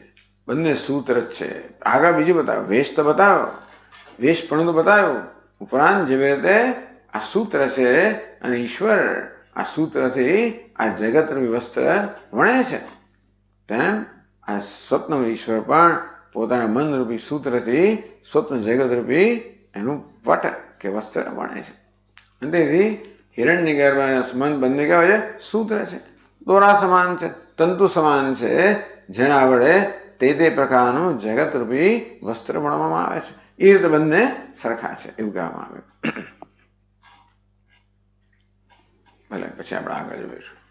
બંને સૂત્ર જ છે. આગળ બીજું બતાવ્યું, વેશ તો બતાવ્યો, વેશ પણ તો બતાવ્યો, ઉપરાંત જેવી રીતે આ સૂત્ર છે અને ઈશ્વર આ સૂત્રથી આ જગતરૂપી વસ્ત્ર વણે છે, તેમ આ સ્વપ્ન ઈશ્વર પણ પોતાના મનરૂપી સૂત્રથી સ્વપ્ન જગતરૂપી એનું પટ કે વસ્ત્ર વણે છે. અને તેથી હિરણ્ય ગર્ભ અને મન બંને કહેવાય છે સૂત્ર છે, દોરા સમાન છે, તંતુ સમાન છે, જેના વડે તે પ્રકારનું જગતરૂપી વસ્ત્ર વણવામાં આવે છે. એ રીતે બંને સરખા છે એવું કહેવામાં આવે. ભલે પછી આપણે આગળ જોઈશું.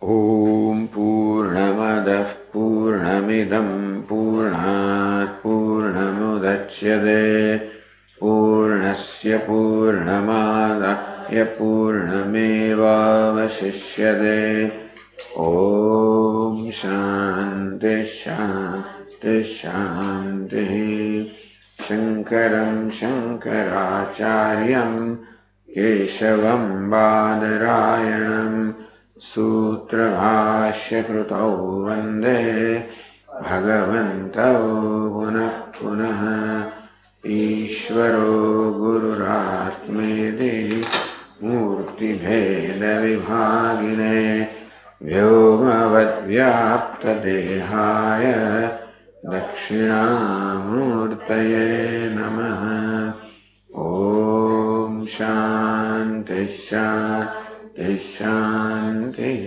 ઓમ પૂર્ણમદઃ પૂર્ણમિદં પૂર્ણાત પૂર્ણમુદચ્યતે પૂર્ણસ્ય પૂર્ણમાદાય પૂર્ણમેવાવશિષ્યતે. ઓમ શાંતિ શાંતિ શાંતિ. શંકરં શંકરાચાર્યં કેશવં બાદરાયણં सूत्रभाष्यकृतौ वन्दे भगवन्तौ पुनः पुनः. ईश्वरो गुरुरात्मेति मूर्तिभेदविभागिने व्योमवद्व्याप्तदेहाय दक्षिणामूर्तये नमः. ॐ शान्ति शान्ति शान्तिः.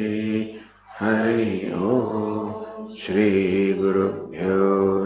हरि ओम. श्री गुरुभ्यो